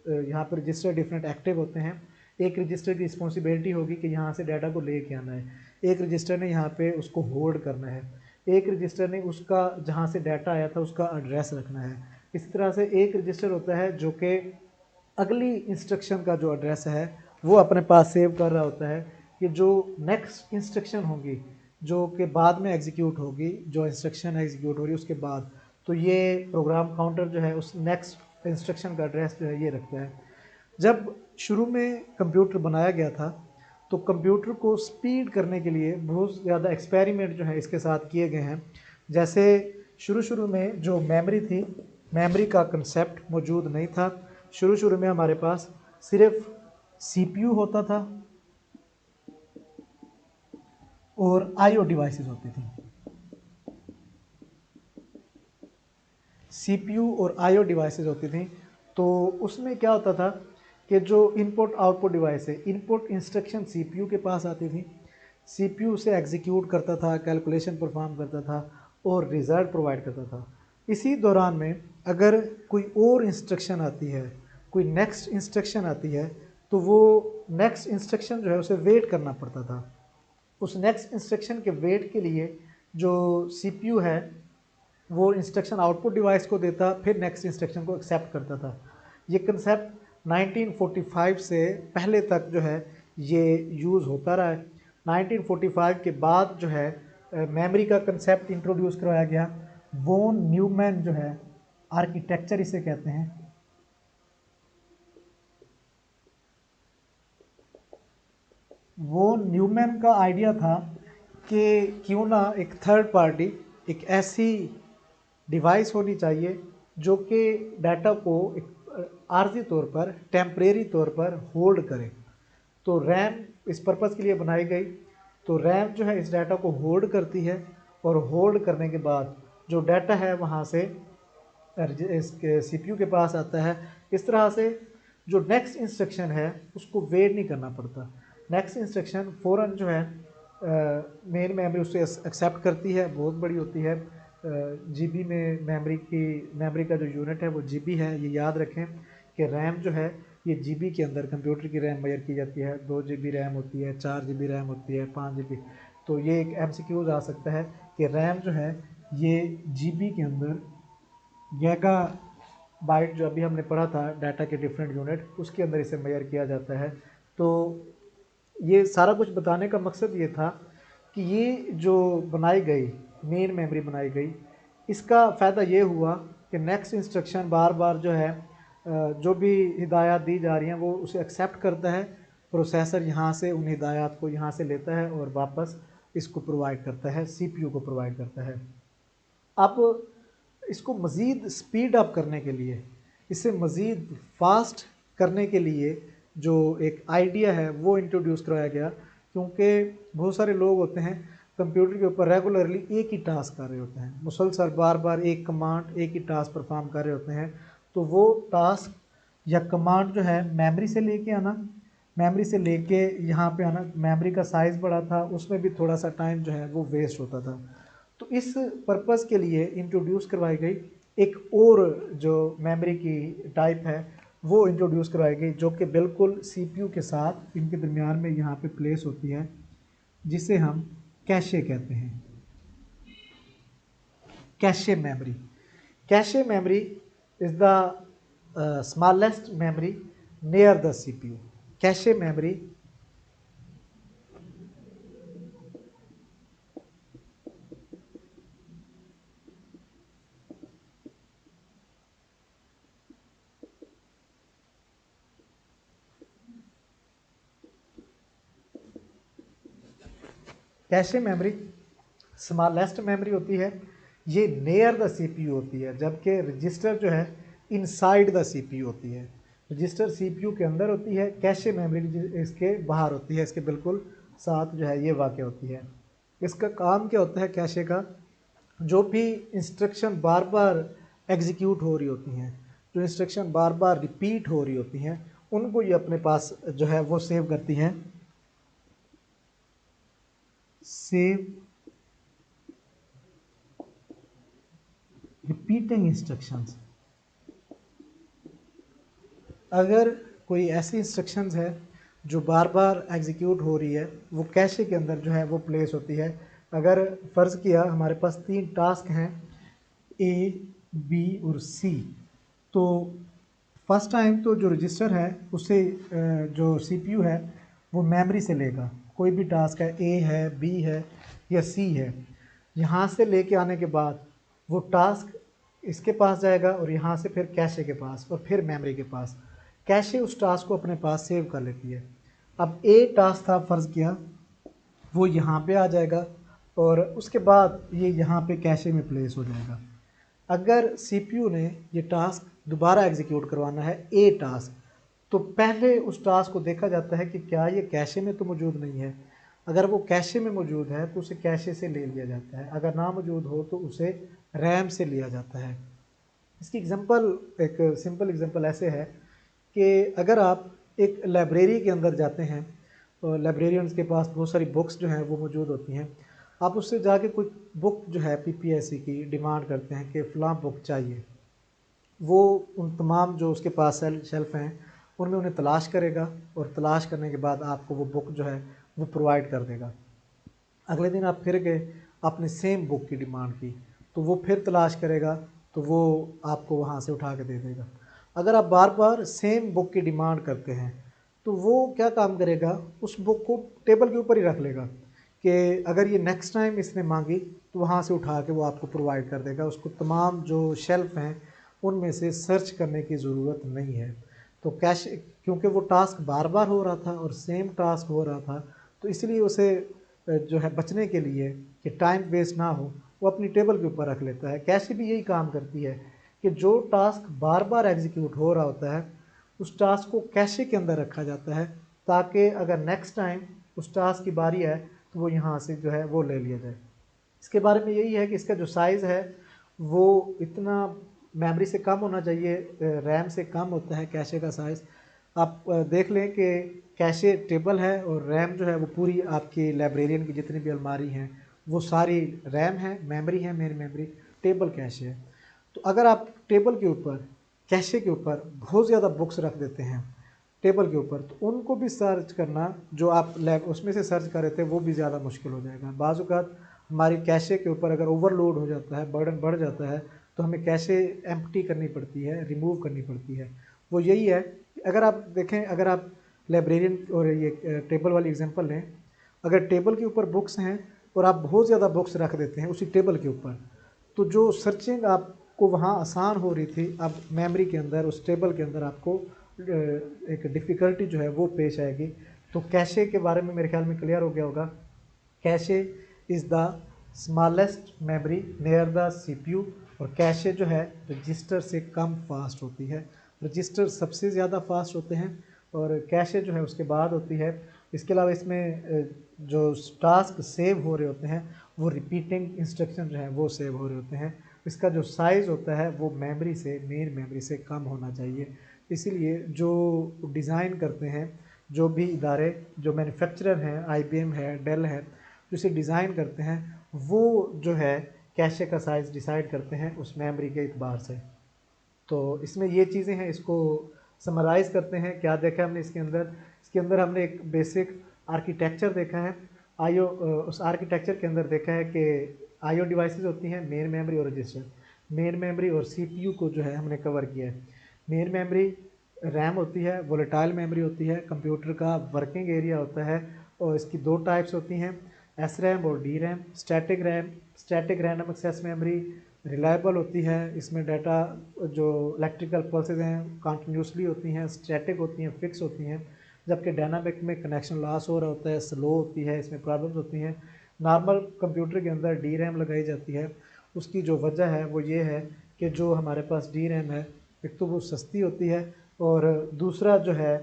S2: यहाँ पर रजिस्टर डिफरेंट एक्टिव होते हैं। एक रजिस्टर की रिस्पॉन्सिबिलिटी होगी कि यहाँ से डाटा को ले के आना है, एक रजिस्टर ने यहाँ पे उसको होल्ड करना है, एक रजिस्टर ने उसका जहाँ से डाटा आया था उसका एड्रेस रखना है। इसी तरह से एक रजिस्टर होता है जो कि अगली इंस्ट्रक्शन का जो एड्रेस है वो अपने पास सेव कर रहा होता है कि जो नेक्स्ट इंस्ट्रक्शन होगी जो कि बाद में एग्जीक्यूट होगी, जो इंस्ट्रक्शन एग्जीक्यूट हो रही है उसके बाद, तो ये प्रोग्राम काउंटर जो है उस नेक्स्ट इंस्ट्रक्शन का एड्रेस जो है ये रखता है। जब शुरू में कंप्यूटर बनाया गया था तो कंप्यूटर को स्पीड करने के लिए बहुत ज़्यादा एक्सपेरिमेंट जो है इसके साथ किए गए हैं। जैसे शुरू शुरू में जो मेमोरी थी, मेमोरी का कंसेप्ट मौजूद नहीं था। शुरू शुरू में हमारे पास सिर्फ सीपीयू होता था और आईओ डिवाइसेस होती थी। सीपीयू और आईओ डिवाइसेस होती थी, तो उसमें क्या होता था कि जो इनपुट आउटपुट डिवाइस है, इनपुट इंस्ट्रक्शन सीपीयू के पास आती थी, सीपीयू से एग्जीक्यूट करता था, कैलकुलेशन परफॉर्म करता था और रिज़ल्ट प्रोवाइड करता था। इसी दौरान में अगर कोई और इंस्ट्रक्शन आती है, कोई नेक्स्ट इंस्ट्रक्शन आती है, तो वो नेक्स्ट इंस्ट्रक्शन जो है उसे वेट करना पड़ता था। उस नेक्स्ट इंस्ट्रक्शन के वेट के लिए जो सीपीयू है वो इंस्ट्रक्शन आउटपुट डिवाइस को देता, फिर नेक्स्ट इंस्ट्रक्शन को एक्सेप्ट करता था। ये कंसेप्ट 1945 से पहले तक जो है ये यूज़ होता रहा है। 1945 के बाद जो है मेमोरी का कंसेप्ट इंट्रोड्यूस करवाया गया। वोन न्यूमैन जो है आर्किटेक्चर इसे कहते हैं। वो न्यूमैन का आइडिया था कि क्यों ना एक थर्ड पार्टी, एक ऐसी डिवाइस होनी चाहिए जो कि डाटा को एक आर्जी तौर पर, टेम्परेरी तौर पर होल्ड करे। तो रैम इस पर्पज़ के लिए बनाई गई। तो रैम जो है इस डाटा को होल्ड करती है और होल्ड करने के बाद जो डाटा है वहाँ से इसके सीपीयू के पास आता है। इस तरह से जो नेक्स्ट इंस्ट्रक्शन है उसको वेट नहीं करना पड़ता। नेक्स्ट इंस्ट्रक्शन फ़ौरन जो है मेन मेमोरी उसे एक्सेप्ट करती है, बहुत बड़ी होती है। जीबी में मेमोरी का जो यूनिट है वो जीबी है। ये याद रखें कि रैम जो है ये जीबी के अंदर कंप्यूटर की रैम मेजर की जाती है। 2 जीबी रैम होती है, 4 जीबी रैम होती है, 5 जीबी। तो ये एक एमसीक्यूज आ सकता है कि रैम जो है ये जीबी के अंदर गीगा बाइट जो अभी हमने पढ़ा था डाटा के डिफरेंट यूनिट, उसके अंदर इसे मेजर किया जाता है। तो ये सारा कुछ बताने का मकसद ये था कि ये जो बनाई गई मेन मेमोरी बनाई गई, इसका फ़ायदा ये हुआ कि नेक्स्ट इंस्ट्रक्शन बार बार जो है जो भी हिदायत दी जा रही हैं वो उसे एक्सेप्ट करता है। प्रोसेसर यहाँ से उन हिदायत को यहाँ से लेता है और वापस इसको प्रोवाइड करता है, सीपीयू को प्रोवाइड करता है। अब इसको मज़ीद स्पीड अप करने के लिए, इसे मज़ीद फास्ट करने के लिए जो एक आइडिया है वो इंट्रोड्यूस करवाया गया, क्योंकि बहुत सारे लोग होते हैं कंप्यूटर के ऊपर रेगुलरली एक ही टास्क कर रहे होते हैं, मुसलसल बार बार एक कमांड एक ही टास्क परफॉर्म कर रहे होते हैं। तो वो टास्क या कमांड जो है मेमोरी से लेके आना, मेमोरी से लेके यहाँ पे आना, मेमोरी का साइज़ बड़ा था, उसमें भी थोड़ा सा टाइम जो है वो वेस्ट होता था। तो इस पर्पज़ के लिए इंट्रोड्यूस करवाई गई एक और जो मेमोरी की टाइप है वो इंट्रोड्यूस करवाई गई, जो कि बिल्कुल सीपीयू के साथ इनके दरमियान में यहाँ पे प्लेस होती है, जिसे हम कैशे कहते हैं। Cache memory, cache memory is the smallest memory near the CPU. Cache memory cache memory smallest memory होती है, ये नियर द सीपीयू होती है, जबकि रजिस्टर जो है इनसाइड द सीपीयू होती है। रजिस्टर सीपीयू के अंदर होती है, कैशे मेमोरी इसके बाहर होती है, इसके बिल्कुल साथ जो है ये वाक़ होती है। इसका काम क्या होता है कैशे का, जो भी इंस्ट्रक्शन बार बार एग्जीक्यूट हो रही होती हैं, जो इंस्ट्रक्शन बार बार रिपीट हो रही होती हैं, उनको ये अपने पास जो है वो सेव करती हैं। Save repeating instructions. अगर कोई ऐसी इंस्ट्रक्शंस है जो बार बार एग्जीक्यूट हो रही है, वो कैशे के अंदर जो है वो प्लेस होती है। अगर फ़र्ज़ किया हमारे पास 3 टास्क हैं ए, बी और सी, तो फर्स्ट टाइम तो जो रजिस्टर है उसे जो सीपीयू है वो मेमोरी से लेगा। कोई भी टास्क है, ए है, बी है या सी है, यहाँ से लेके आने के बाद वो टास्क इसके पास जाएगा और यहाँ से फिर कैशे के पास और फिर मेमोरी के पास। कैशे उस टास्क को अपने पास सेव कर लेती है। अब ए टास्क था फ़र्ज़ किया, वो यहाँ पे आ जाएगा और उसके बाद ये यहाँ पे कैशे में प्लेस हो जाएगा। अगर सीपीयू ने ये टास्क दोबारा एग्जीक्यूट करवाना है ए टास्क, तो पहले उस टास्क को देखा जाता है कि क्या ये कैशे में तो मौजूद नहीं है। अगर वो कैशे में मौजूद है तो उसे कैशे से ले लिया जाता है, अगर ना मौजूद हो तो उसे रैम से लिया जाता है। इसकी एग्जांपल, एक सिंपल एग्जांपल ऐसे है कि अगर आप एक लाइब्रेरी के अंदर जाते हैं, तो लाइब्रेरियंस के पास बहुत सारी बुक्स जो हैं वो मौजूद होती हैं, आप उससे जाके कोई बुक जो है पीपीएससी की डिमांड करते हैं कि फ़लाँ बुक चाहिए, वो उन तमाम जो उसके पास शेल्फ़ हैं उनमें उन्हें तलाश करेगा और तलाश करने के बाद आपको वो बुक जो है वो प्रोवाइड कर देगा। अगले दिन आप फिर गए, आपने सेम बुक की डिमांड की, तो वो फिर तलाश करेगा, तो वो आपको वहाँ से उठा के दे देगा। अगर आप बार बार सेम बुक की डिमांड करते हैं तो वो क्या काम करेगा, उस बुक को टेबल के ऊपर ही रख लेगा कि अगर ये नेक्स्ट टाइम इसने मांगी तो वहाँ से उठा के वो आपको प्रोवाइड कर देगा। उसको तमाम जो शेल्फ़ हैं उनमें से सर्च करने की ज़रूरत नहीं है। तो कैश, क्योंकि वो टास्क बार बार हो रहा था और सेम टास्क हो रहा था, तो इसलिए उसे जो है बचने के लिए कि टाइम वेस्ट ना हो, वो अपनी टेबल के ऊपर रख लेता है। कैशे भी यही काम करती है कि जो टास्क बार बार एग्जीक्यूट हो रहा होता है उस टास्क को कैशे के अंदर रखा जाता है, ताकि अगर नेक्स्ट टाइम उस टास्क की बारी है तो वो यहाँ से जो है वो ले लिया जाए। इसके बारे में यही है कि इसका जो साइज़ है वो इतना मेमोरी से कम होना चाहिए, रैम से कम होता है कैशे का साइज़। आप देख लें कि कैशे टेबल है और रैम जो है वो पूरी आपकी लाइब्रेरियन की जितनी भी अलमारी हैं वो सारी रैम है, मेमोरी है, मेन मेमोरी, टेबल कैशे है। तो अगर आप टेबल के ऊपर, कैशे के ऊपर बहुत ज़्यादा बुक्स रख देते हैं टेबल के ऊपर, तो उनको भी सर्च करना जो आप लैब उसमें से सर्च कर रहे थे वो भी ज़्यादा मुश्किल हो जाएगा। बाज़ औक़ात हमारी कैशे के ऊपर अगर ओवरलोड हो जाता है, बर्डन बढ़ जाता है, तो हमें कैशे एम्प्टी करनी पड़ती है, रिमूव करनी पड़ती है। वो यही है कि अगर आप देखें, अगर आप लाइब्रेरियन और ये टेबल वाली एग्जांपल लें, अगर टेबल के ऊपर बुक्स हैं और आप बहुत ज़्यादा बुक्स रख देते हैं उसी टेबल के ऊपर, तो जो सर्चिंग आपको वहाँ आसान हो रही थी, अब मेमोरी के अंदर उस टेबल के अंदर आपको एक डिफ़िकल्टी जो है वो पेश आएगी। तो कैशे के बारे में मेरे ख्याल में क्लियर हो गया होगा। Cache is the smallest memory near the CPU, और कैशे जो है रजिस्टर से कम फास्ट होती है। रजिस्टर सबसे ज़्यादा फास्ट होते हैं और कैशे जो है उसके बाद होती है। इसके अलावा इसमें जो टास्क सेव हो रहे होते हैं वो रिपीटिंग इंस्ट्रक्शन जो है वो सेव हो रहे होते हैं। इसका जो साइज़ होता है वो मेमोरी से, मेन मेमोरी से कम होना चाहिए। इसीलिए जो डिज़ाइन करते हैं, जो भी इदारे, जो मैन्युफैक्चरर हैं, आईबीएम है, डेल है, जो इसे डिज़ाइन करते हैं, वो जो है कैशे का साइज़ डिसाइड करते हैं उस मेमोरी के एतबार से। तो इसमें ये चीज़ें हैं, इसको समराइज़ करते हैं। क्या देखा हमने इसके अंदर हमने एक बेसिक आर्किटेक्चर देखा है। उस आर्किटेक्चर के अंदर देखा है कि आईओ डिवाइसेस होती हैं, मेन मेमोरी और रजिस्टर। मेन मेमोरी और सीपीयू को जो है हमने कवर किया है। मेन मेमोरी रैम होती है, वोलेटाइल मेमोरी होती है, कंप्यूटर का वर्किंग एरिया होता है, और इसकी दो टाइप्स होती हैं, एस रैम और D RAM. Static random access memory reliable होती है, इसमें डाटा जो इलेक्ट्रिकल पल्सेज हैं कंटिन्यूसली होती हैं, स्टैटिक होती हैं, फिक्स होती हैं। जबकि डायनामिक में कनेक्शन लॉस हो रहा होता है, स्लो होती है, इसमें प्रॉब्लम्स होती हैं। नॉर्मल कंप्यूटर के अंदर डी रैम लगाई जाती है। उसकी जो वजह है वो ये है कि जो हमारे पास डी रैम है, एक तो वो सस्ती होती है, और दूसरा जो है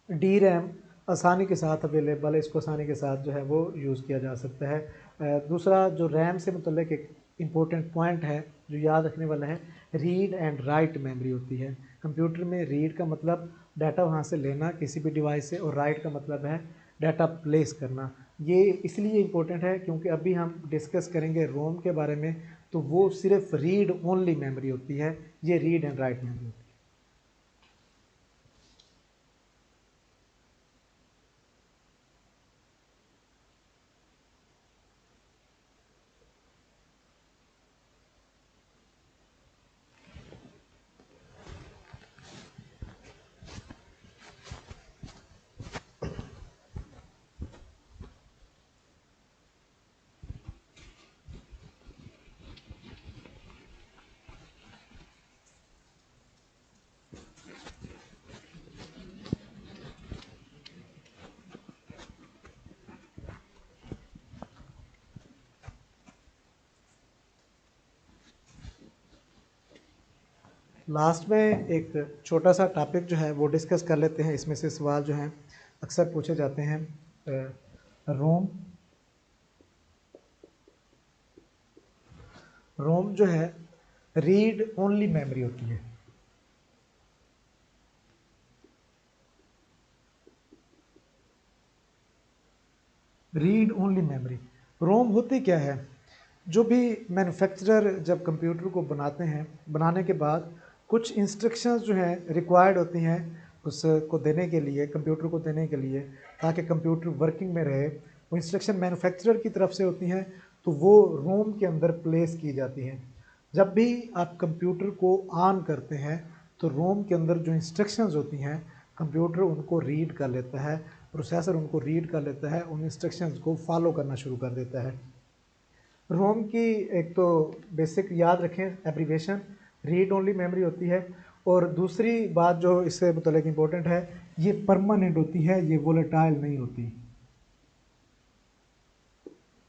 S2: डी रैम आसानी के साथ अवेलेबल है, इसको आसानी के साथ जो है वो यूज़ किया जा सकता है। दूसरा जो रैम से मुतल्लिक एक इम्पोर्टेंट पॉइंट है जो याद रखने वाला है, रीड एंड राइट मेमोरी होती है। कंप्यूटर में रीड का मतलब डाटा वहाँ से लेना किसी भी डिवाइस से, और राइट का मतलब है डाटा प्लेस करना। ये इसलिए इम्पोर्टेंट है क्योंकि अभी हम डिस्कस करेंगे रोम के बारे में, तो वो सिर्फ रीड ओनली मेमोरी होती है, ये रीड एंड राइट मेमोरी होती है। लास्ट में एक छोटा सा टॉपिक जो है वो डिस्कस कर लेते हैं। इसमें से सवाल जो हैं अक्सर पूछे जाते हैं। रोम रोम जो है रीड ओनली मेमोरी होती है। रीड ओनली मेमोरी, रोम होती क्या है? जो भी मैन्युफैक्चरर जब कंप्यूटर को बनाते हैं, बनाने के बाद कुछ इंस्ट्रक्शंस जो हैं रिक्वायर्ड होती हैं उसको देने के लिए, कंप्यूटर को देने के लिए, ताकि कंप्यूटर वर्किंग में रहे। वो इंस्ट्रक्शन मैन्युफैक्चरर की तरफ से होती हैं, तो वो रोम के अंदर प्लेस की जाती हैं। जब भी आप कंप्यूटर को ऑन करते हैं तो रोम के अंदर जो इंस्ट्रक्शंस होती हैं कंप्यूटर उनको रीड कर लेता है, प्रोसेसर उनको रीड कर लेता है, उन इंस्ट्रक्शंस को फॉलो करना शुरू कर देता है। रोम की एक तो बेसिक याद रखें एब्रीवेशन, रीड ओनली मेमोरी होती है। और दूसरी बात जो इससे मतलब इम्पोर्टेंट है, ये परमानेंट होती है, ये वोलेटाइल नहीं होती।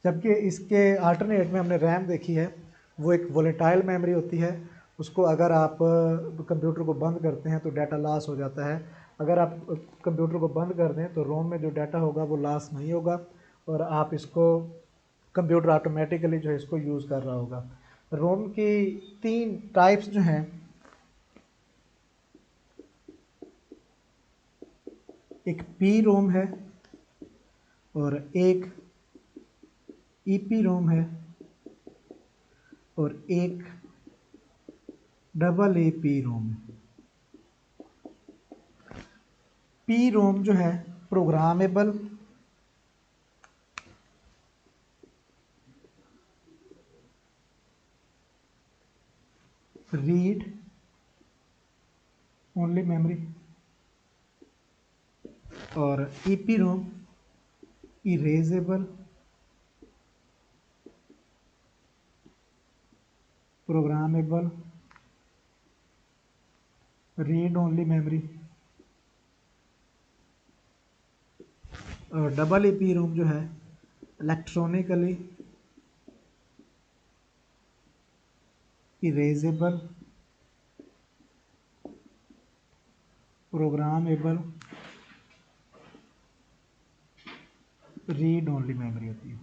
S2: जबकि इसके अल्टरनेट में हमने रैम देखी है, वो एक वोलेटाइल मेमोरी होती है। उसको अगर आप कंप्यूटर को बंद करते हैं तो डाटा लॉस हो जाता है। अगर आप कंप्यूटर को बंद कर दें तो रोम में जो डाटा होगा वो लॉस नहीं होगा, और आप इसको कंप्यूटर ऑटोमेटिकली जो है इसको यूज़ कर रहा होगा। रोम की तीन टाइप्स जो हैं, एक पी रोम है और एक ईपी रोम है और एक डबल ए पी रोम है। पी रोम जो है प्रोग्रामेबल रीड ओनली मेमोरी, और EP ROM erasable programmable read only memory, और डबल ईपी रोम जो है electronically erasable programmable read only memory होती है।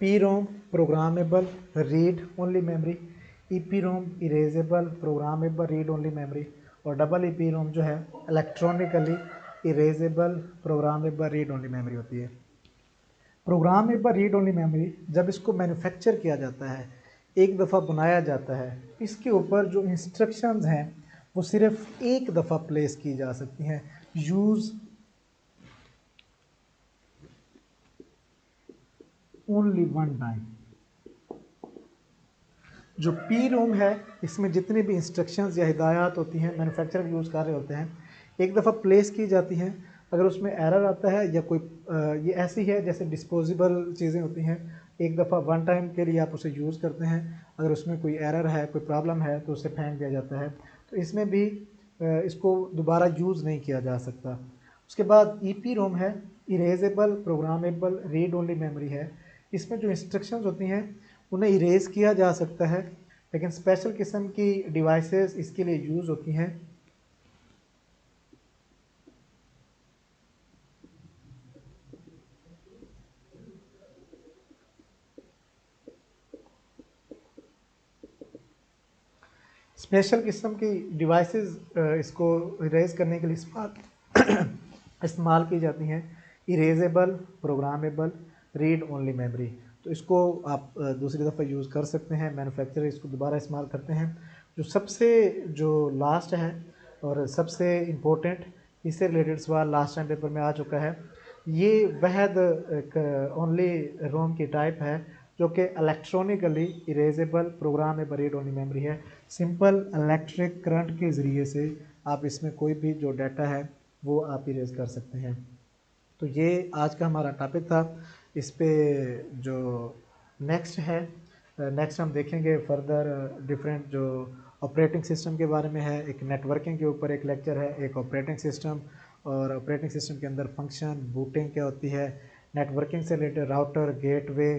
S2: P ROM programmable read only memory, EP ROM erasable programmable read only memory, और double EP ROM जो है electronically erasable programmable read only memory होती है। Programmable read only memory जब इसको manufacture किया जाता है, एक दफ़ा बनाया जाता है, इसके ऊपर जो इंस्ट्रक्शंस हैं वो सिर्फ एक दफ़ा प्लेस की जा सकती हैं। Use only one time. जो पी रोम है इसमें जितनी भी इंस्ट्रक्शंस या हिदायत होती हैं मैन्युफैक्चरर यूज़ कर रहे होते हैं, एक दफ़ा प्लेस की जाती हैं। अगर उसमें एरर आता है या कोई ये ऐसी है जैसे डिस्पोजेबल चीज़ें होती हैं, एक दफ़ा वन टाइम के लिए आप उसे यूज़ करते हैं, अगर उसमें कोई एरर है कोई प्रॉब्लम है तो उसे फेंक दिया जाता है। तो इसमें भी इसको दोबारा यूज़ नहीं किया जा सकता। उसके बाद ईपी रोम है erasable programmable read only memory है। इसमें जो इंस्ट्रक्शंस होती हैं उन्हें इरेज किया जा सकता है, लेकिन स्पेशल किस्म की डिवाइसेस इसके लिए यूज़ होती हैं। स्पेशल किस्म की डिवाइसेस इसको इरेज करने के लिए इस्तेमाल की जाती हैं। Erasable programmable read only memory, तो इसको आप दूसरी दफ़ा यूज़ कर सकते हैं, मैन्युफैक्चरर इसको दोबारा इस्तेमाल करते हैं। जो लास्ट है और सबसे इम्पोर्टेंट, इससे रिलेटेड सवाल लास्ट टाइम पेपर में आ चुका है। ये वहद ओनली रोम की टाइप है जो कि electronically erasable programmable read only memory है। सिंपल इलेक्ट्रिक करंट के ज़रिए से आप इसमें कोई भी जो डाटा है वो आप इरेज कर सकते हैं। तो ये आज का हमारा टॉपिक था। इस पे जो नेक्स्ट हम देखेंगे फर्दर डिफरेंट जो ऑपरेटिंग सिस्टम के बारे में है। एक नेटवर्किंग के ऊपर एक लेक्चर है, एक ऑपरेटिंग सिस्टम, और ऑपरेटिंग सिस्टम के अंदर फंक्शन बूटिंग क्या होती है, नेटवर्किंग से रिलेटेड राउटर गेटवे,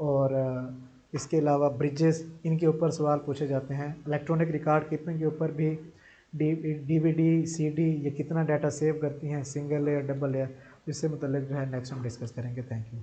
S2: और इसके अलावा ब्रिजेस, इनके ऊपर सवाल पूछे जाते हैं। इलेक्ट्रॉनिक रिकॉर्ड कीपिंग के ऊपर भी डीवीडी सीडी ये कितना डाटा सेव करती हैं, सिंगल लेयर डबल लेयर, इससे मतलब जो है नेक्स्ट हम डिस्कस करेंगे। Thank you.